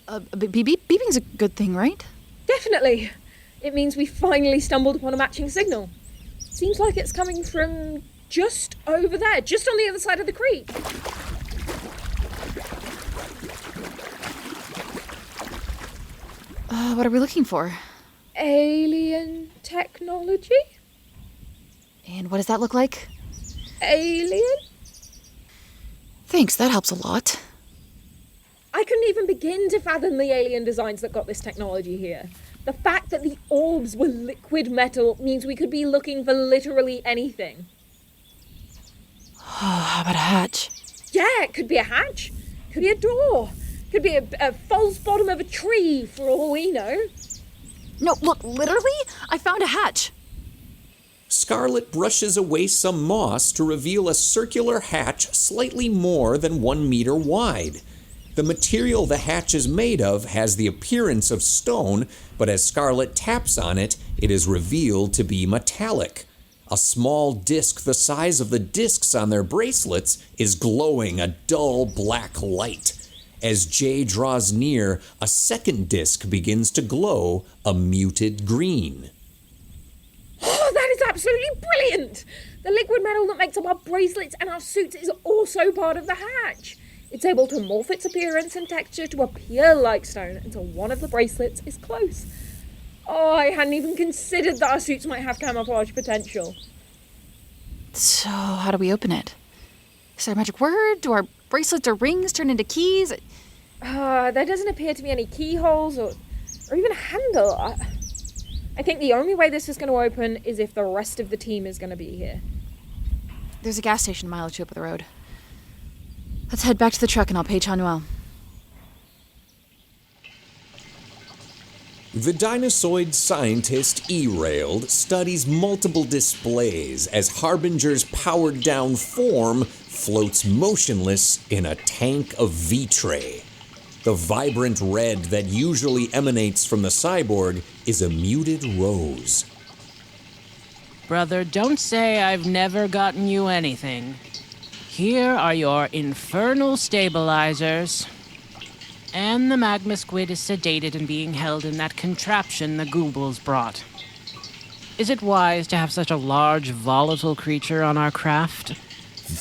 Beeping's a good thing, right? Definitely. It means we finally stumbled upon a matching signal. Seems like it's coming from just over there, just on the other side of the creek. What are we looking for? Alien technology? And what does that look like? Alien? Thanks, that helps a lot. I couldn't even begin to fathom the alien designs that got this technology here. The fact that the orbs were liquid metal means we could be looking for literally anything. How about a hatch? Yeah, it could be a hatch. Could be a door. Could be a false bottom of a tree, for all we know. No, look, literally, I found a hatch. Scarlett brushes away some moss to reveal a circular hatch slightly more than 1 meter wide. The material the hatch is made of has the appearance of stone, but as Scarlett taps on it, it is revealed to be metallic. A small disc the size of the discs on their bracelets is glowing a dull black light. As Jay draws near, a second disc begins to glow a muted green. Oh, that is absolutely brilliant! The liquid metal that makes up our bracelets and our suits is also part of the hatch. It's able to morph its appearance and texture to appear like stone until one of the bracelets is close. Oh, I hadn't even considered that our suits might have camouflage potential. So, how do we open it? Is there a magic word? Do our bracelets or rings turn into keys? There doesn't appear to be any keyholes or even a handle. I think the only way this is going to open is if the rest of the team is going to be here. There's a gas station a mile or two up the road. Let's head back to the truck and I'll page Ha-Nuel. The dinosaur scientist Erald studies multiple displays as Harbinger's powered-down form floats motionless in a tank of vitrae. The vibrant red that usually emanates from the cyborg is a muted rose. Brother, don't say I've never gotten you anything. Here are your infernal stabilizers. And the magma squid is sedated and being held in that contraption the Goulds brought. Is it wise to have such a large, volatile creature on our craft?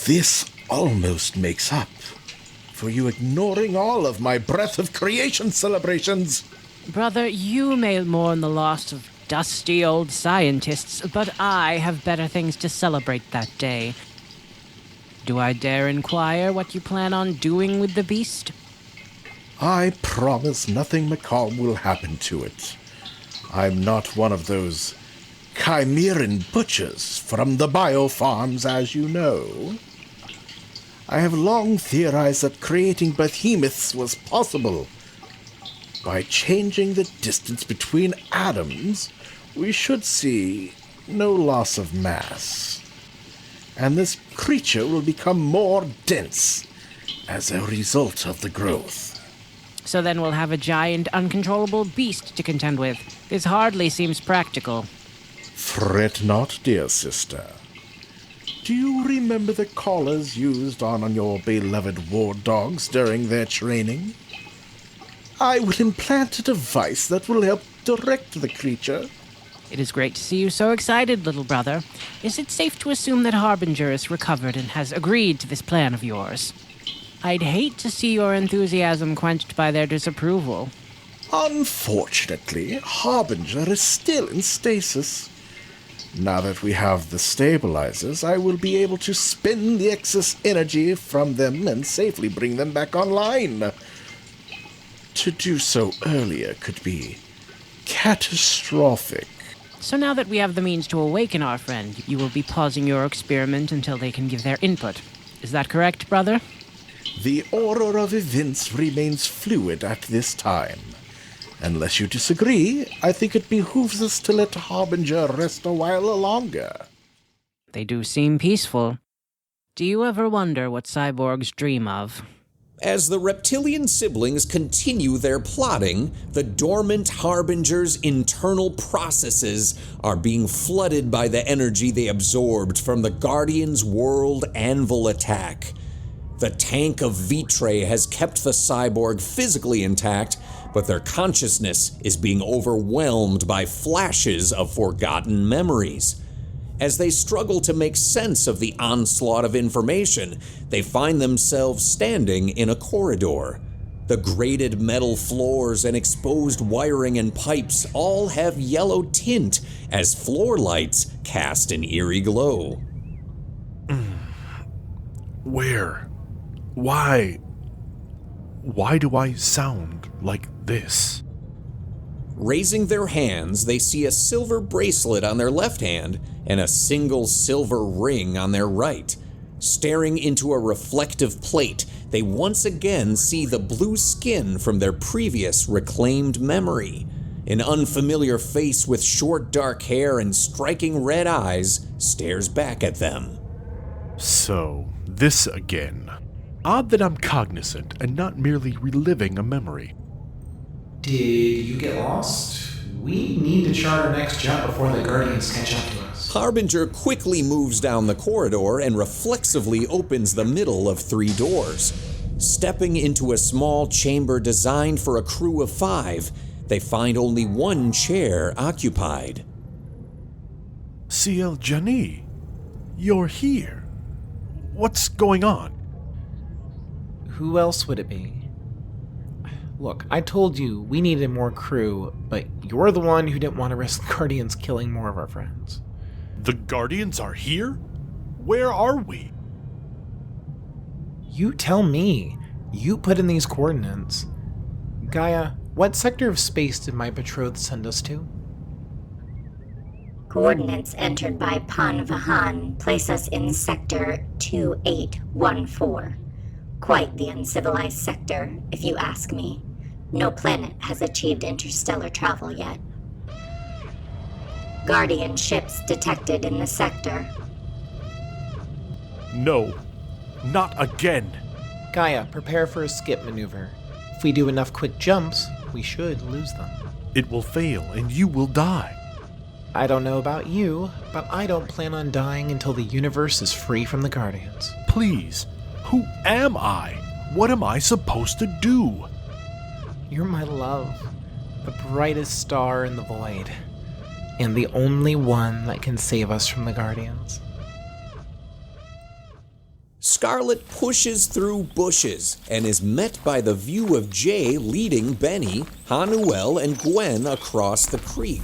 This almost makes up for you ignoring all of my Breath of Creation celebrations. Brother, you may mourn the loss of dusty old scientists, but I have better things to celebrate that day. Do I dare inquire what you plan on doing with the beast? I promise nothing macabre will happen to it. I'm not one of those chimeran butchers from the biofarms, as you know. I have long theorized that creating behemoths was possible. By changing the distance between atoms, we should see no loss of mass. And this creature will become more dense as a result of the growth. So then we'll have a giant, uncontrollable beast to contend with. This hardly seems practical. Fret not, dear sister. Do you remember the collars used on your beloved war dogs during their training? I will implant a device that will help direct the creature. It is great to see you so excited, little brother. Is it safe to assume that Harbinger is recovered and has agreed to this plan of yours? I'd hate to see your enthusiasm quenched by their disapproval. Unfortunately, Harbinger is still in stasis. Now that we have the stabilizers, I will be able to spin the excess energy from them and safely bring them back online. To do so earlier could be catastrophic. So now that we have the means to awaken our friend, you will be pausing your experiment until they can give their input. Is that correct, brother? The order of events remains fluid at this time. Unless you disagree, I think it behooves us to let Harbinger rest a while longer. They do seem peaceful. Do you ever wonder what cyborgs dream of? As the reptilian siblings continue their plotting, the dormant Harbinger's internal processes are being flooded by the energy they absorbed from the Guardian's world anvil attack. The tank of Vitre has kept the cyborg physically intact, but their consciousness is being overwhelmed by flashes of forgotten memories. As they struggle to make sense of the onslaught of information, they find themselves standing in a corridor. The grated metal floors and exposed wiring and pipes all have yellow tint as floor lights cast an eerie glow. Where? Why? Why do I sound like this? Raising their hands, they see a silver bracelet on their left hand and a single silver ring on their right. Staring into a reflective plate, they once again see the blue skin from their previous reclaimed memory. An unfamiliar face with short dark hair and striking red eyes stares back at them. So, this again. Odd that I'm cognizant and not merely reliving a memory. Did you get lost? We need to chart our next jump before the Guardians catch up to us. Harbinger quickly moves down the corridor and reflexively opens the middle of 3 doors. Stepping into a small chamber designed for a crew of 5, they find only 1 chair occupied. CL Jani, you're here. What's going on? Who else would it be? Look, I told you we needed more crew, but you're the one who didn't want to risk the Guardians killing more of our friends. The Guardians are here? Where are we? You tell me. You put in these coordinates. Gaia, what sector of space did my betrothed send us to? Coordinates entered by Pan Vahan place us in Sector 2814. Quite the uncivilized sector, if you ask me. No planet has achieved interstellar travel yet. Guardian ships detected in the sector. No, not again. Gaia, prepare for a skip maneuver. If we do enough quick jumps, we should lose them. It will fail, and you will die. I don't know about you, but I don't plan on dying until the universe is free from the Guardians. Please, who am I? What am I supposed to do? You're my love, the brightest star in the void, and the only one that can save us from the Guardians. Scarlett pushes through bushes and is met by the view of Jay leading Benny, Ha-Nuel, and Gwen across the creek.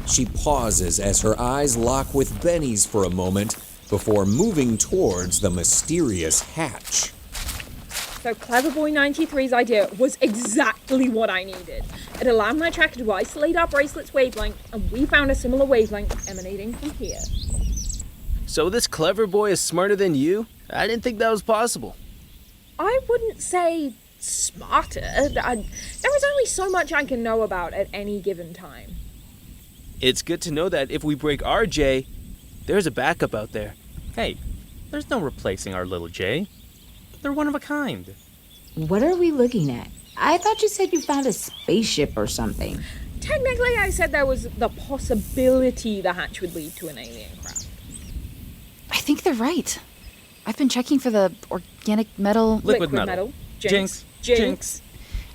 She pauses as her eyes lock with Benny's for a moment before moving towards the mysterious hatch. So Cleverboy 93's idea was exactly what I needed. It allowed my tracker to isolate our bracelet's wavelength, and we found a similar wavelength emanating from here. So this clever boy is smarter than you? I didn't think that was possible. I wouldn't say smarter. There is only so much I can know about at any given time. It's good to know that if we break our J, there's a backup out there. Hey, there's no replacing our little J. They're one of a kind. What are we looking at? I thought you said you found a spaceship or something. Technically, I said there was the possibility the hatch would lead to an alien craft. I think they're right. I've been checking for the organic metal... Liquid metal. Jinx.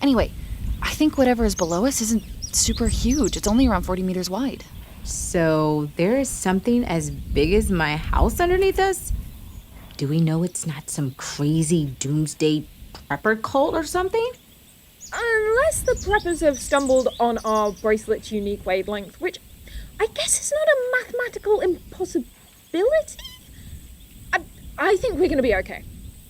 Anyway, I think whatever is below us isn't super huge. It's only around 40 meters wide. So there is something as big as my house underneath us? Do we know it's not some crazy doomsday prepper cult or something? Unless the preppers have stumbled on our bracelet's unique wavelength, which I guess is not a mathematical impossibility. I think we're going to be okay.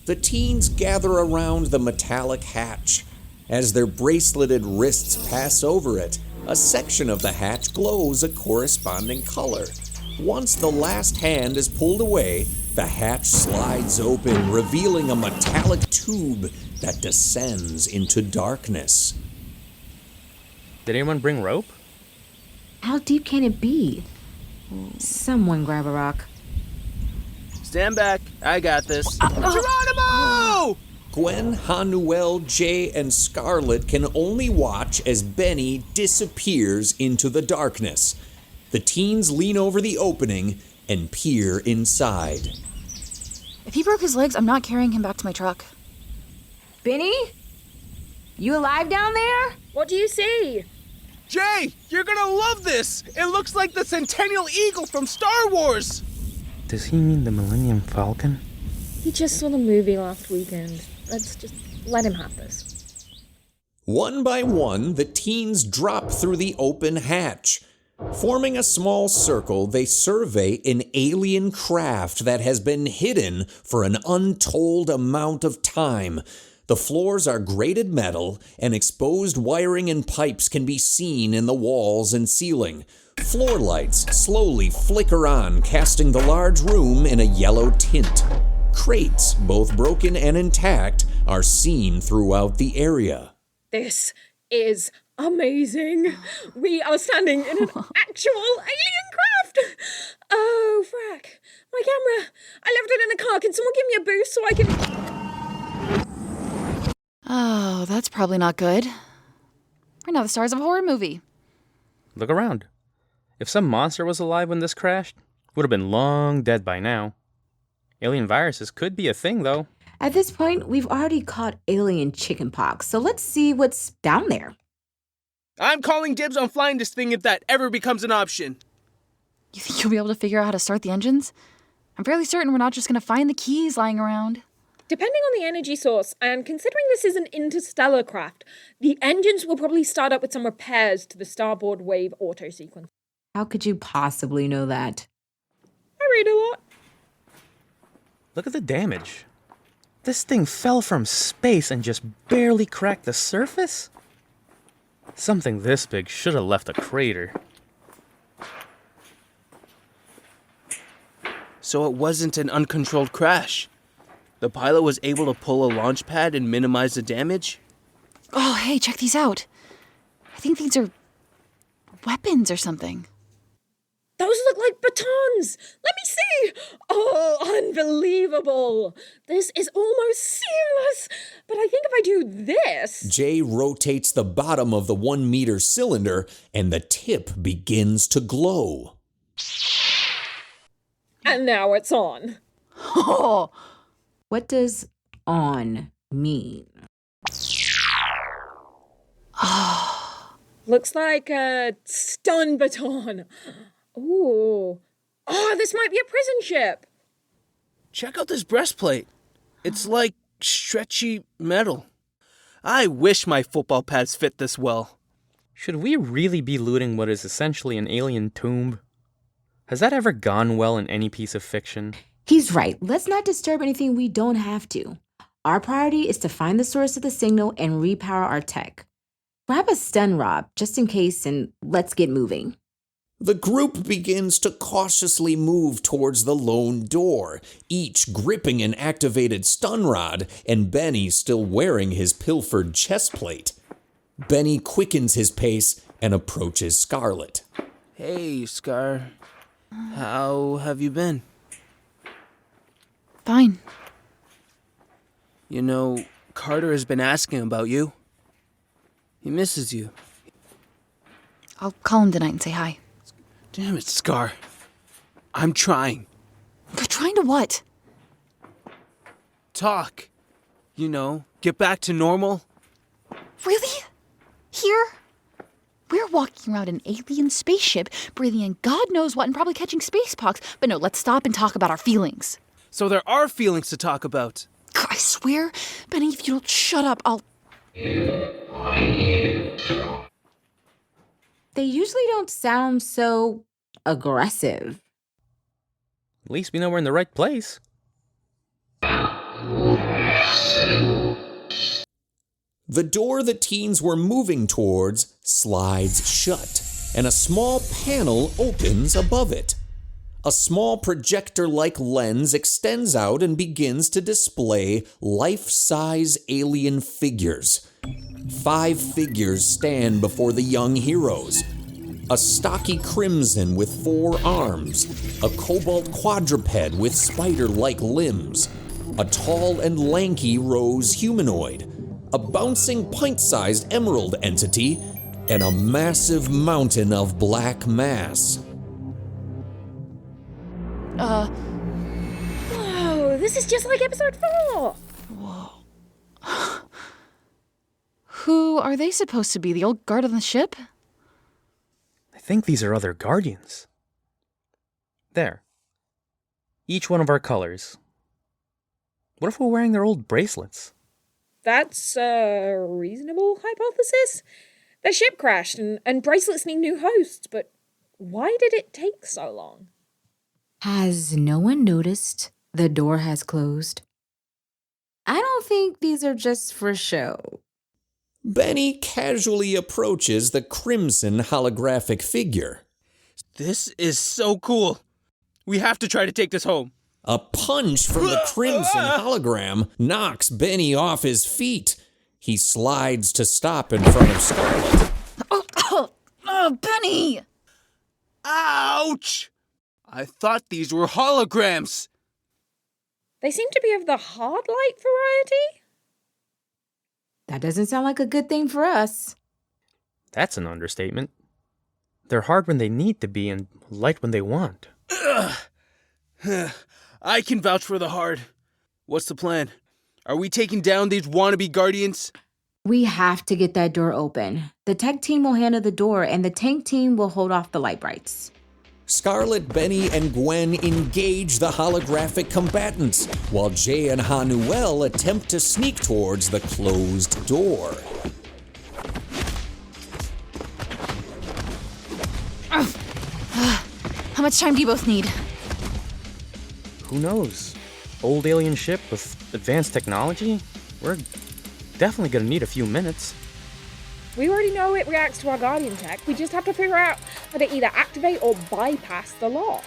The teens gather around the metallic hatch. As their braceleted wrists pass over it, a section of the hatch glows a corresponding color. Once the last hand is pulled away, the hatch slides open, revealing a metallic tube that descends into darkness. Did anyone bring rope? How deep can it be? Someone grab a rock. Stand back. I got this. Geronimo! Gwen, Ha-Nuel, Jay, and Scarlett can only watch as Benny disappears into the darkness. The teens lean over the opening and peer inside. If he broke his legs, I'm not carrying him back to my truck. Benny? You alive down there? What do you see? Jay, you're gonna love this! It looks like the Centennial Eagle from Star Wars! Does he mean the Millennium Falcon? He just saw the movie last weekend. Let's just let him have this. One by one, the teens drop through the open hatch. Forming a small circle, they survey an alien craft that has been hidden for an untold amount of time. The floors are grated metal, and exposed wiring and pipes can be seen in the walls and ceiling. Floor lights slowly flicker on, casting the large room in a yellow tint. Crates, both broken and intact, are seen throughout the area. This is amazing. We are standing in an actual alien craft. Oh, frack. My camera. I left it in the car. Can someone give me a boost so I can... Oh, that's probably not good. We're now the stars of a horror movie. Look around. If some monster was alive when this crashed, would have been long dead by now. Alien viruses could be a thing, though. At this point, we've already caught alien chickenpox, so let's see what's down there. I'm calling dibs on flying this thing if that ever becomes an option. You think you'll be able to figure out how to start the engines? I'm fairly certain we're not just going to find the keys lying around. Depending on the energy source, and considering this is an interstellar craft, the engines will probably start up with some repairs to the starboard wave auto sequence. How could you possibly know that? I read a lot. Look at the damage. This thing fell from space and just barely cracked the surface? Something this big should have left a crater. So it wasn't an uncontrolled crash. The pilot was able to pull a launch pad and minimize the damage? Oh, hey, check these out. I think these are weapons or something. Those look like batons! Let me see! Oh, unbelievable! This is almost seamless! But I think if I do this... Jay rotates the bottom of the 1 meter cylinder, and the tip begins to glow. And now it's on. Oh! What does on mean? Looks like a stun baton. Ooh. Oh, this might be a prison ship. Check out this breastplate. It's like stretchy metal. I wish my football pads fit this well. Should we really be looting what is essentially an alien tomb? Has that ever gone well in any piece of fiction? He's right. Let's not disturb anything we don't have to. Our priority is to find the source of the signal and repower our tech. Grab a stun rod, just in case, and let's get moving. The group begins to cautiously move towards the lone door, each gripping an activated stun rod, and Benny still wearing his pilfered chest plate. Benny quickens his pace and approaches Scarlett. Hey, Scar. How have you been? Fine. You know, Carter has been asking about you. He misses you. I'll call him tonight and say hi. Damn it, Scar. I'm trying. You're trying to what? Talk. You know, get back to normal. Really? Here? We're walking around an alien spaceship, breathing in God knows what and probably catching spacepox. But no, let's stop and talk about our feelings. So there are feelings to talk about. I swear, Benny, if you don't shut up, I'll... They usually don't sound so aggressive. At least we know we're in the right place. The door the teens were moving towards slides shut, and a small panel opens above it. A small projector-like lens extends out and begins to display life-size alien figures. 5 figures stand before the young heroes. A stocky crimson with 4 arms, a cobalt quadruped with spider-like limbs, a tall and lanky rose humanoid, a bouncing pint-sized emerald entity, and a massive mountain of black mass. Whoa, this is just like episode 4. Who are they supposed to be? The old guard on the ship? I think these are other guardians. There. Each one of our colors. What if we're wearing their old bracelets? That's a reasonable hypothesis. Their ship crashed and bracelets need new hosts, but why did it take so long? Has no one noticed the door has closed? I don't think these are just for show. Benny casually approaches the crimson holographic figure. This is so cool. We have to try to take this home. A punch from the crimson hologram knocks Benny off his feet. He slides to stop in front of Scarlett. Oh, Benny! Ouch! I thought these were holograms. They seem to be of the hard light variety. That doesn't sound like a good thing for us. That's an understatement. They're hard when they need to be and light when they want. I can vouch for the hard. What's the plan? Are we taking down these wannabe guardians? We have to get that door open. The tech team will handle the door, and the tank team will hold off the light brights. Scarlett, Benny, and Gwen engage the holographic combatants, while Jay and Ha-Nuel attempt to sneak towards the closed door. How much time do you both need? Who knows? Old alien ship with advanced technology? We're definitely gonna need a few minutes. We already know it reacts to our Guardian tech. We just have to figure out how to either activate or bypass the lock.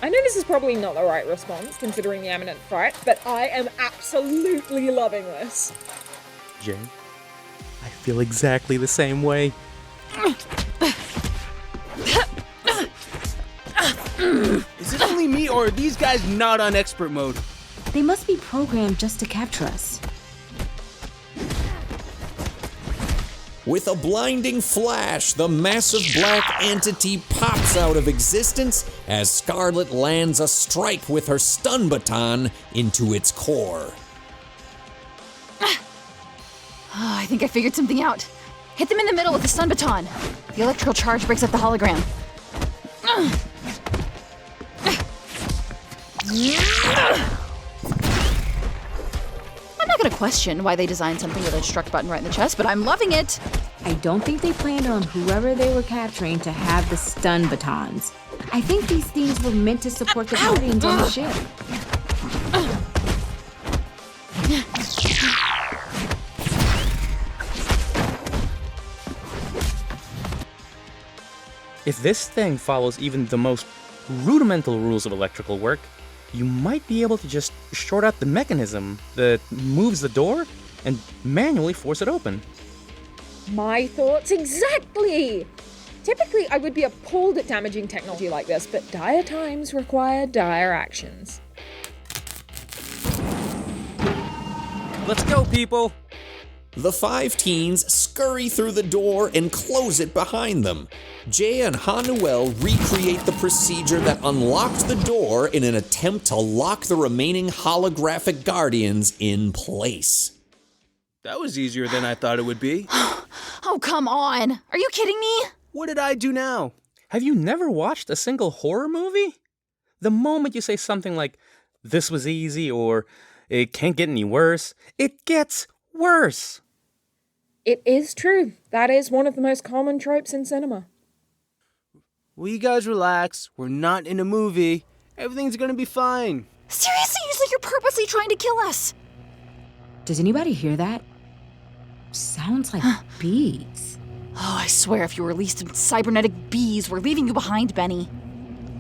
I know this is probably not the right response, considering the imminent threat, but I am absolutely loving this. Jay, I feel exactly the same way. Is it only me, or are these guys not on expert mode? They must be programmed just to capture us. With a blinding flash, the massive black entity pops out of existence as Scarlett lands a strike with her stun baton into its core. I think I figured something out. Hit them in the middle with the stun baton. The electrical charge breaks up the hologram. I'm not gonna question why they designed something with a struck button right in the chest, but I'm loving it. I don't think they planned on whoever they were capturing to have the stun batons. I think these things were meant to support the Guardians on the ship. If this thing follows even the most rudimental rules of electrical work, you might be able to just short out the mechanism that moves the door and manually force it open. My thoughts exactly! Typically, I would be appalled at damaging technology like this, but dire times require dire actions. Let's go, people! The 5 teens scurry through the door and close it behind them. Jay and Ha-Nuel recreate the procedure that unlocked the door in an attempt to lock the remaining holographic guardians in place. That was easier than I thought it would be. Oh, come on. Are you kidding me? What did I do now? Have you never watched a single horror movie? The moment you say something like, "This was easy," or "It can't get any worse," it gets worse. It is true. That is one of the most common tropes in cinema. Will you guys relax? We're not in a movie. Everything's gonna be fine. Seriously, it's like you're purposely trying to kill us. Does anybody hear that? Sounds like bees. Oh, I swear if you released some cybernetic bees, we're leaving you behind, Benny.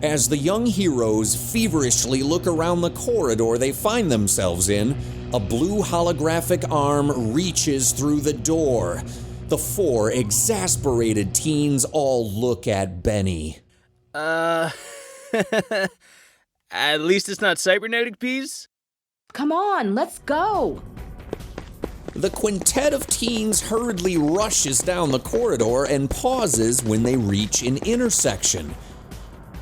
As the young heroes feverishly look around the corridor they find themselves in, a blue holographic arm reaches through the door. The 4 exasperated teens all look at Benny. At least it's not cybernetic bees? Come on, let's go! The quintet of teens hurriedly rushes down the corridor and pauses when they reach an intersection.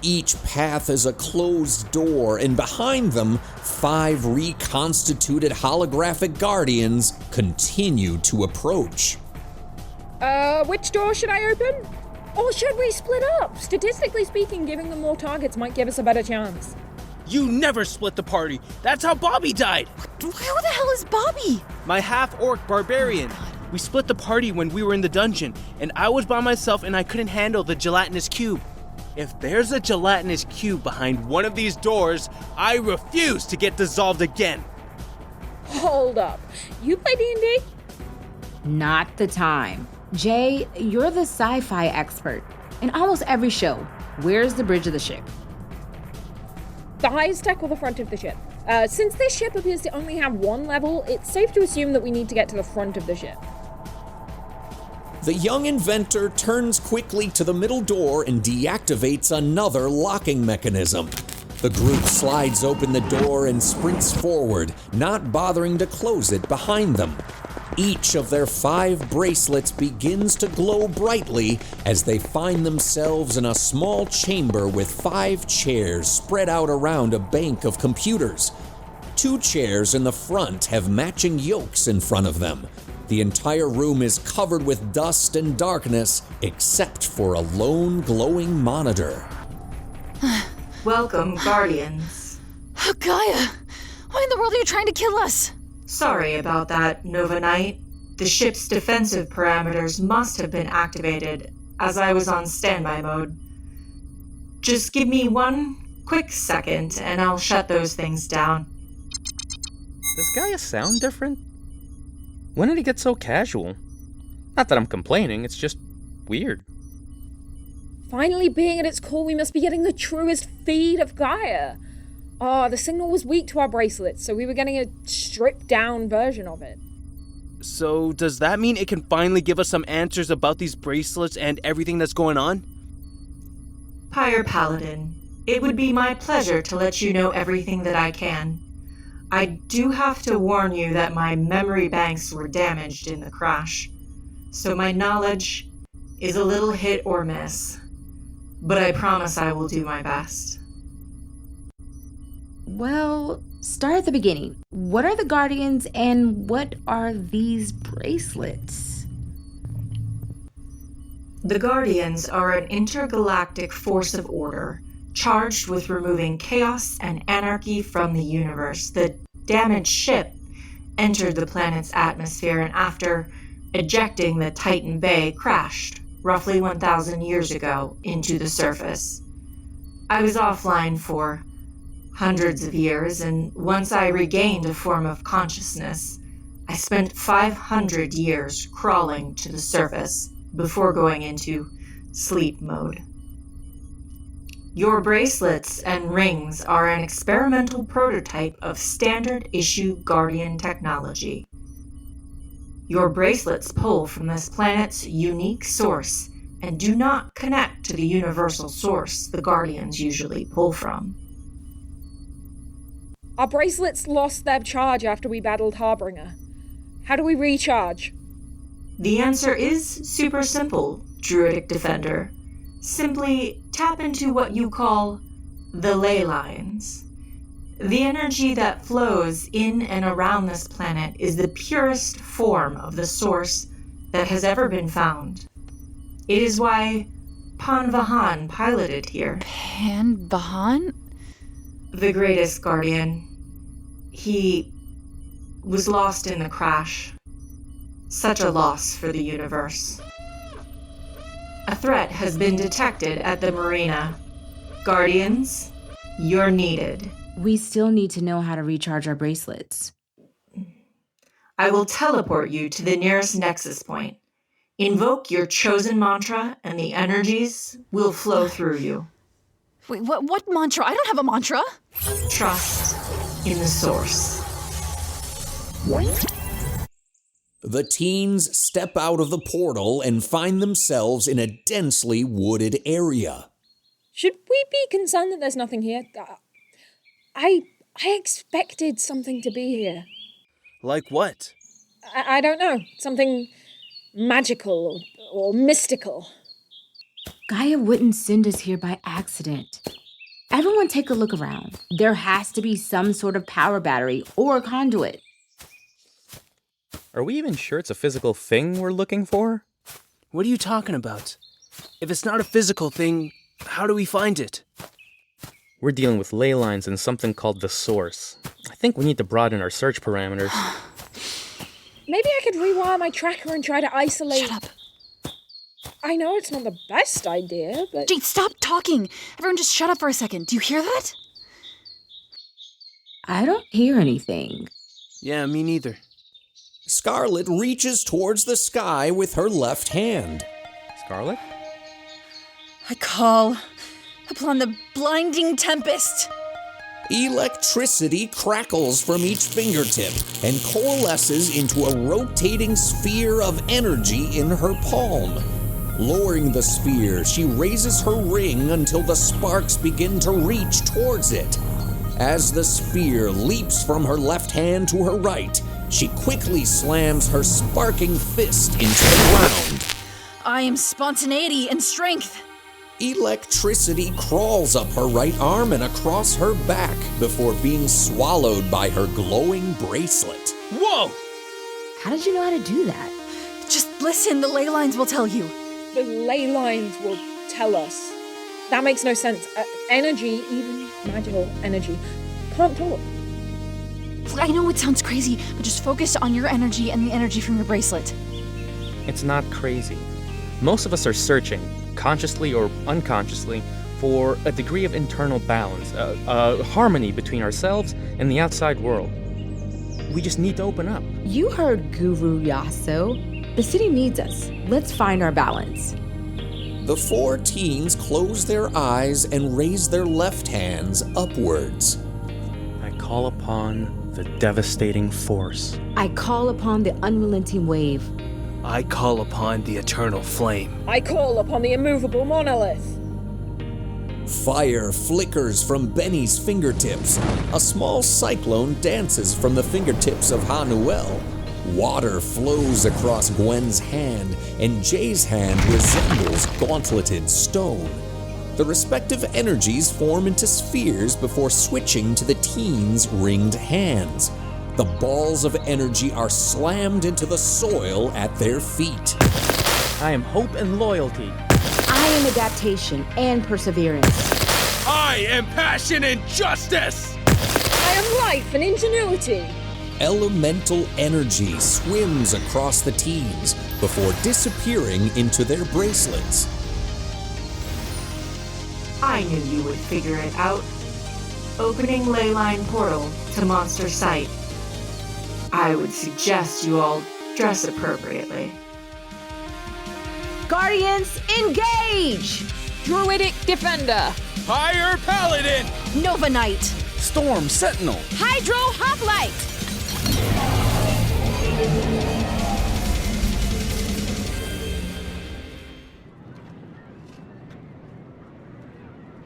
Each path is a closed door, and behind them, 5 reconstituted holographic guardians continue to approach. Which door should I open? Or should we split up? Statistically speaking, giving them more targets might give us a better chance. You never split the party. That's how Bobby died. Who the hell is Bobby? My half-orc barbarian. We split the party when we were in the dungeon, and I was by myself and I couldn't handle the gelatinous cube. If there's a gelatinous cube behind one of these doors, I refuse to get dissolved again. Hold up. You play D&D? Not the time. Jay, you're the sci-fi expert. In almost every show, where's the bridge of the ship? The highest deck or the front of the ship? Since this ship appears to only have one level, it's safe to assume that we need to get to the front of the ship. The young inventor turns quickly to the middle door and deactivates another locking mechanism. The group slides open the door and sprints forward, not bothering to close it behind them. Each of their 5 bracelets begins to glow brightly as they find themselves in a small chamber with 5 chairs spread out around a bank of computers. 2 chairs in the front have matching yokes in front of them. The entire room is covered with dust and darkness, except for a lone glowing monitor. Welcome, Guardians. Oh, GAIA! Why in the world are you trying to kill us? Sorry about that, Nova Knight. The ship's defensive parameters must have been activated as I was on standby mode. Just give me one quick second and I'll shut those things down. Does GAIA sound different? When did he get so casual? Not that I'm complaining, it's just weird. Finally being at its core, we must be getting the truest feed of GAIA. The signal was weak to our bracelets, so we were getting a stripped-down version of it. So does that mean it can finally give us some answers about these bracelets and everything that's going on? Pyre Paladin, it would be my pleasure to let you know everything that I can. I do have to warn you that my memory banks were damaged in the crash, so my knowledge is a little hit or miss. But I promise I will do my best. Well, start at the beginning. What are the Guardians and what are these bracelets? The Guardians are an intergalactic force of order, charged with removing chaos and anarchy from the universe. The damaged ship entered the planet's atmosphere and after ejecting the Titan Bay crashed, roughly 1,000 years ago, into the surface. I was offline for hundreds of years, and once I regained a form of consciousness, I spent 500 years crawling to the surface before going into sleep mode. Your bracelets and rings are an experimental prototype of standard issue Guardian technology. Your bracelets pull from this planet's unique source and do not connect to the universal source the Guardians usually pull from. Our bracelets lost their charge after we battled Harbinger. How do we recharge? The answer is super simple, Druidic Defender. Simply tap into what you call the ley lines. The energy that flows in and around this planet is the purest form of the source that has ever been found. It is why Pan Vahan piloted here. Pan Vahan? The greatest Guardian. He was lost in the crash. Such a loss for the universe. A threat has been detected at the marina. Guardians, you're needed. We still need to know how to recharge our bracelets. I will teleport you to the nearest nexus point. Invoke your chosen mantra and the energies will flow through you. Wait, what mantra? I don't have a mantra. Trust in the source. The teens step out of the portal and find themselves in a densely wooded area. Should we be concerned that there's nothing here? I expected something to be here. Like what? I don't know. Something magical or mystical. Gaia wouldn't send us here by accident. Everyone take a look around. There has to be some sort of power battery or conduit. Are we even sure it's a physical thing we're looking for? What are you talking about? If it's not a physical thing, how do we find it? We're dealing with ley lines and something called the source. I think we need to broaden our search parameters. Maybe I could rewire my tracker and try to isolate... Shut up. I know it's not the best idea, but... Jade, stop talking! Everyone just shut up for a second. Do you hear that? I don't hear anything. Yeah, me neither. Scarlett reaches towards the sky with her left hand. Scarlett? I call upon the blinding tempest. Electricity crackles from each fingertip and coalesces into a rotating sphere of energy in her palm. Lowering the sphere, she raises her ring until the sparks begin to reach towards it. As the sphere leaps from her left hand to her right, she quickly slams her sparking fist into the ground. I am spontaneity and strength. Electricity crawls up her right arm and across her back before being swallowed by her glowing bracelet. Whoa! How did you know how to do that? Just listen, the ley lines will tell you. The ley lines will tell us. That makes no sense. Energy, even magical energy, can't talk. I know it sounds crazy, but just focus on your energy and the energy from your bracelet. It's not crazy. Most of us are searching, consciously or unconsciously, for a degree of internal balance, a harmony between ourselves and the outside world. We just need to open up. You heard Guru Yasao. The city needs us. Let's find our balance. The four teens close their eyes and raise their left hands upwards. I call upon the devastating force. I call upon the unrelenting wave. I call upon the eternal flame. I call upon the immovable monolith. Fire flickers from Benny's fingertips. A small cyclone dances from the fingertips of Ha-Nuel. Water flows across Gwen's hand, and Jay's hand resembles gauntleted stone. The respective energies form into spheres before switching to the teens' ringed hands. The balls of energy are slammed into the soil at their feet. I am hope and loyalty. I am adaptation and perseverance. I am passion and justice! I am life and ingenuity. Elemental energy swims across the teens before disappearing into their bracelets. I knew you would figure it out. Opening leyline portal to monster site. I would suggest you all dress appropriately. Guardians, engage! Druidic Defender. Fire Paladin! Nova Knight. Storm Sentinel. Hydro Hoplite.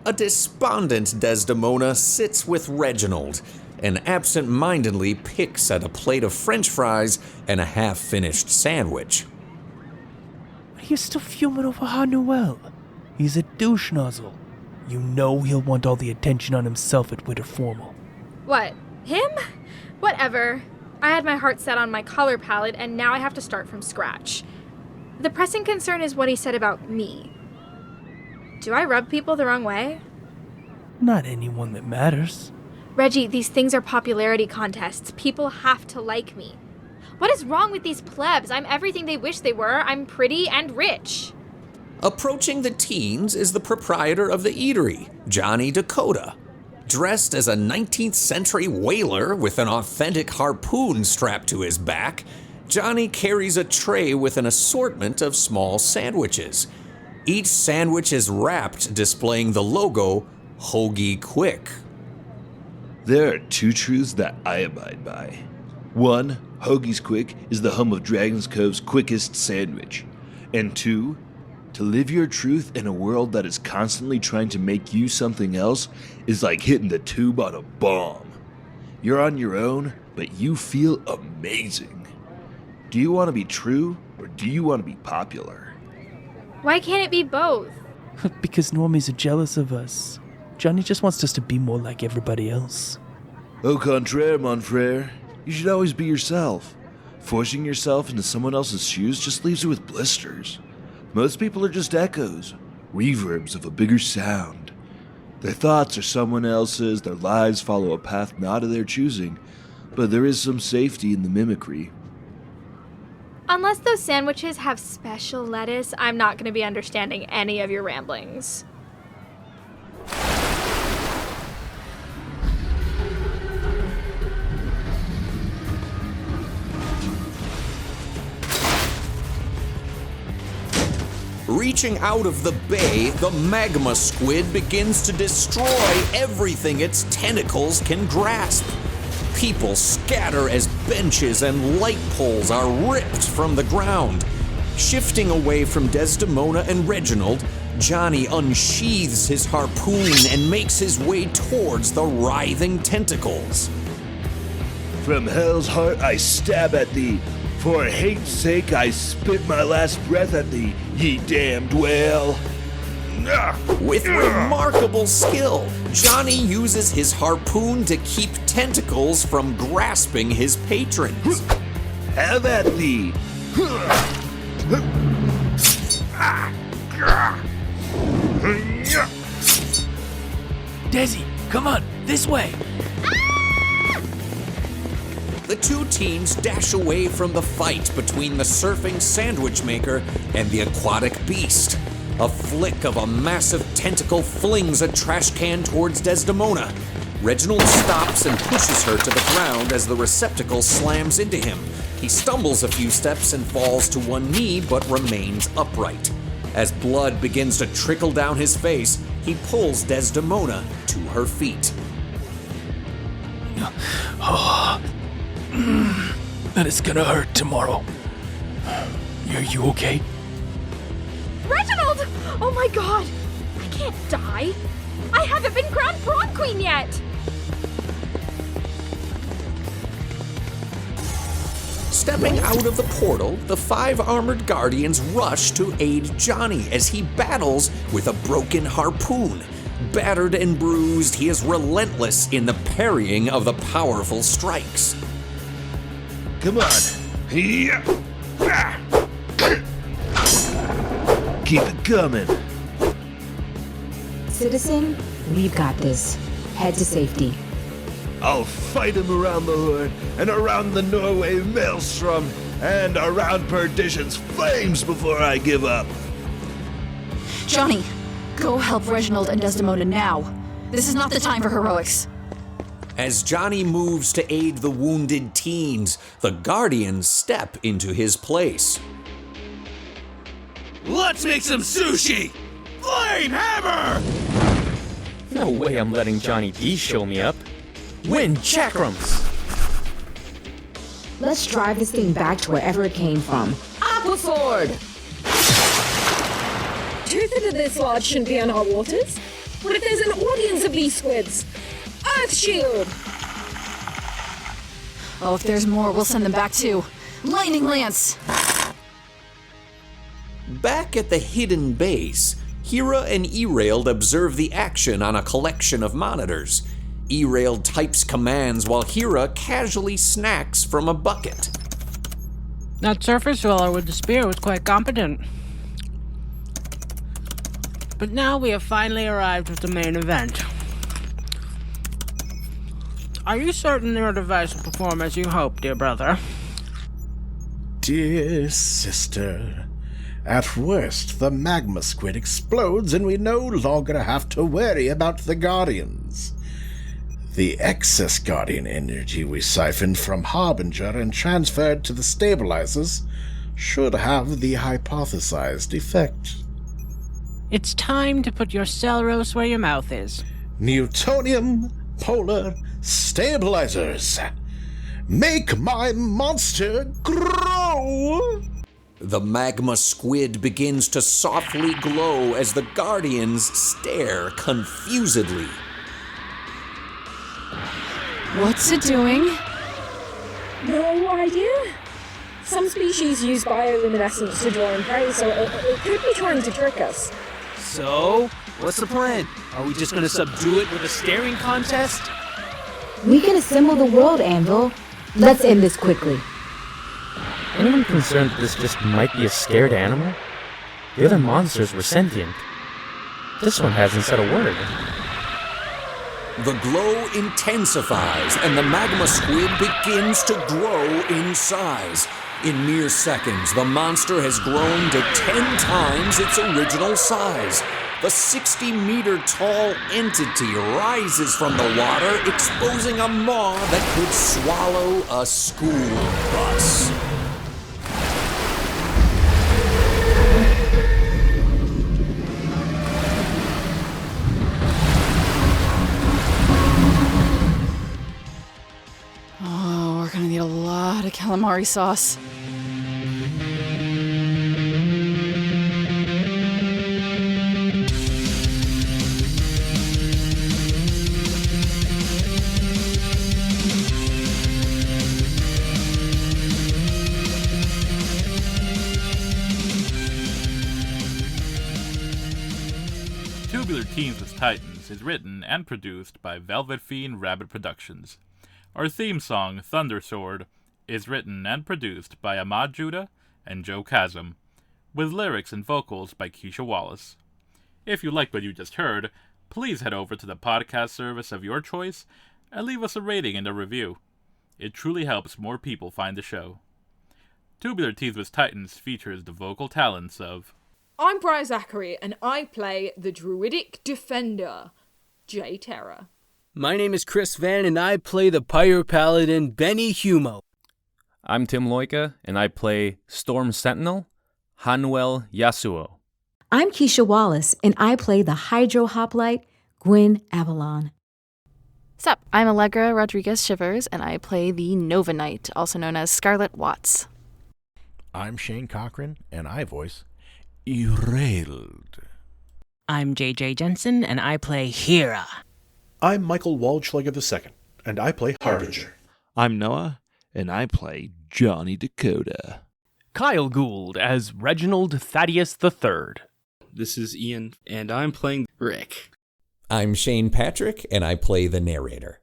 A despondent Desdemona sits with Reginald and absent-mindedly picks at a plate of French fries and a half-finished sandwich. Are you still fuming over Ha-Nuel? He's a douche nozzle. You know he'll want all the attention on himself at Winter Formal. What? Him? Whatever. I had my heart set on my color palette, and now I have to start from scratch. The pressing concern is what he said about me. Do I rub people the wrong way? Not anyone that matters. Reggie, these things are popularity contests. People have to like me. What is wrong with these plebs? I'm everything they wish they were. I'm pretty and rich. Approaching the teens is the proprietor of the eatery, Johnny Dakota. Dressed as a 19th century whaler with an authentic harpoon strapped to his back, Johnny carries a tray with an assortment of small sandwiches. Each sandwich is wrapped, displaying the logo, Hoagie Quick. There are two truths that I abide by. One, Hoagie's Quick is the home of Dragon's Cove's quickest sandwich. And two, to live your truth in a world that is constantly trying to make you something else is like hitting the tube on a bomb. You're on your own, but you feel amazing. Do you want to be true, or do you want to be popular? Why can't it be both? Because normies are jealous of us. Johnny just wants us to be more like everybody else. Au contraire, mon frere. You should always be yourself. Forcing yourself into someone else's shoes just leaves you with blisters. Most people are just echoes, reverbs of a bigger sound. Their thoughts are someone else's, their lives follow a path not of their choosing, but there is some safety in the mimicry. Unless those sandwiches have special lettuce, I'm not going to be understanding any of your ramblings. Reaching out of the bay, the magma squid begins to destroy everything its tentacles can grasp. People scatter as benches and light poles are ripped from the ground. Shifting away from Desdemona and Reginald, Johnny unsheathes his harpoon and makes his way towards the writhing tentacles. From hell's heart I stab at thee. For hate's sake I spit my last breath at thee, ye damned whale. With remarkable skill, Johnny uses his harpoon to keep tentacles from grasping his patrons. Have at thee! Desi, come on, this way! The two teams dash away from the fight between the surfing sandwich maker and the aquatic beast. A flick of a massive tentacle flings a trash can towards Desdemona. Reginald stops and pushes her to the ground as the receptacle slams into him. He stumbles a few steps and falls to one knee but remains upright. As blood begins to trickle down his face, he pulls Desdemona to her feet. And it's gonna hurt tomorrow. Are you okay? Reginald! Oh my god! I can't die! I haven't been crowned prom queen yet! Stepping out of the portal, the 5 armored guardians rush to aid Johnny as he battles with a broken harpoon. Battered and bruised, he is relentless in the parrying of the powerful strikes. Come on. Yeah. Keep it coming. Citizen, we've got this. Head to safety. I'll fight him around the hood, and around the Norway maelstrom, and around perdition's flames before I give up. Johnny, go help Reginald and Desdemona now. This is not the time for heroics. As Johnny moves to aid the wounded teens, the Guardians step into his place. Let's make some sushi! Flame hammer! No way I'm letting Johnny D show me up. Win chakrams! Let's drive this thing back to wherever it came from. Aqua Sword! Tooth into this large shouldn't be on our waters. What if there's an audience of these squids? Earth Shield! Oh, if there's more, we'll send them back too. Lightning Lance! Back at the hidden base, Hera and Erald observe the action on a collection of monitors. Erald types commands while Hera casually snacks from a bucket. That surface dweller with the spear was quite competent. But now we have finally arrived at the main event. Are you certain your device will perform as you hope, dear brother? Dear sister, at worst, the magma squid explodes and we no longer have to worry about the Guardians. The excess Guardian energy we siphoned from Harbinger and transferred to the stabilizers should have the hypothesized effect. It's time to put your Celros where your mouth is. Newtonium polar stabilizers. Make my monster grow! The magma squid begins to softly glow as the Guardians stare confusedly. What's it doing? No idea. Some species use bioluminescence to draw in prey, so it could be trying to trick us. So, what's the plan? Are we just gonna subdue it with a staring contest? We can assemble the world, Anvil. Let's end this quickly. Anyone concerned that this just might be a scared animal? The other monsters were sentient. This one hasn't said a word. The glow intensifies and the magma squid begins to grow in size. In mere seconds, the monster has grown to 10 times its original size. The 60-meter-tall entity rises from the water, exposing a maw that could swallow a school bus. Oh, we're gonna need a lot of calamari sauce. Tubular Teens with Titans is written and produced by Velvet Fiend Rabbit Productions. Our theme song, Thunder Sword, is written and produced by Ahmad Judah and Joe Chasm, with lyrics and vocals by Keisha Wallace. If you liked what you just heard, please head over to the podcast service of your choice and leave us a rating and a review. It truly helps more people find the show. Tubular Teens with Titans features the vocal talents of I'm Briar Zachary, and I play the Druidic Defender, J. Terra. My name is Chris Van, and I play the Pyre Paladin, Benny Humo. I'm Tim Loika, and I play Storm Sentinel, Ha-Nuel Yasao. I'm Keisha Wallace, and I play the Hydro Hoplite, Gwen Avalon. Sup, I'm Allegra Rodriguez Shivers, and I play the Nova Knight, also known as Scarlett Watts. I'm Shane Cochran, and I voice Erald. I'm JJ Jensen, and I play Hera. I'm Michael Waldschlager II, and I play Harbinger. I'm Noah, and I play Johnny Dakota. Kyle Gould as Reginald Thaddeus III. This is Ian, and I'm playing Rick. I'm Shayne Patrick, and I play the narrator.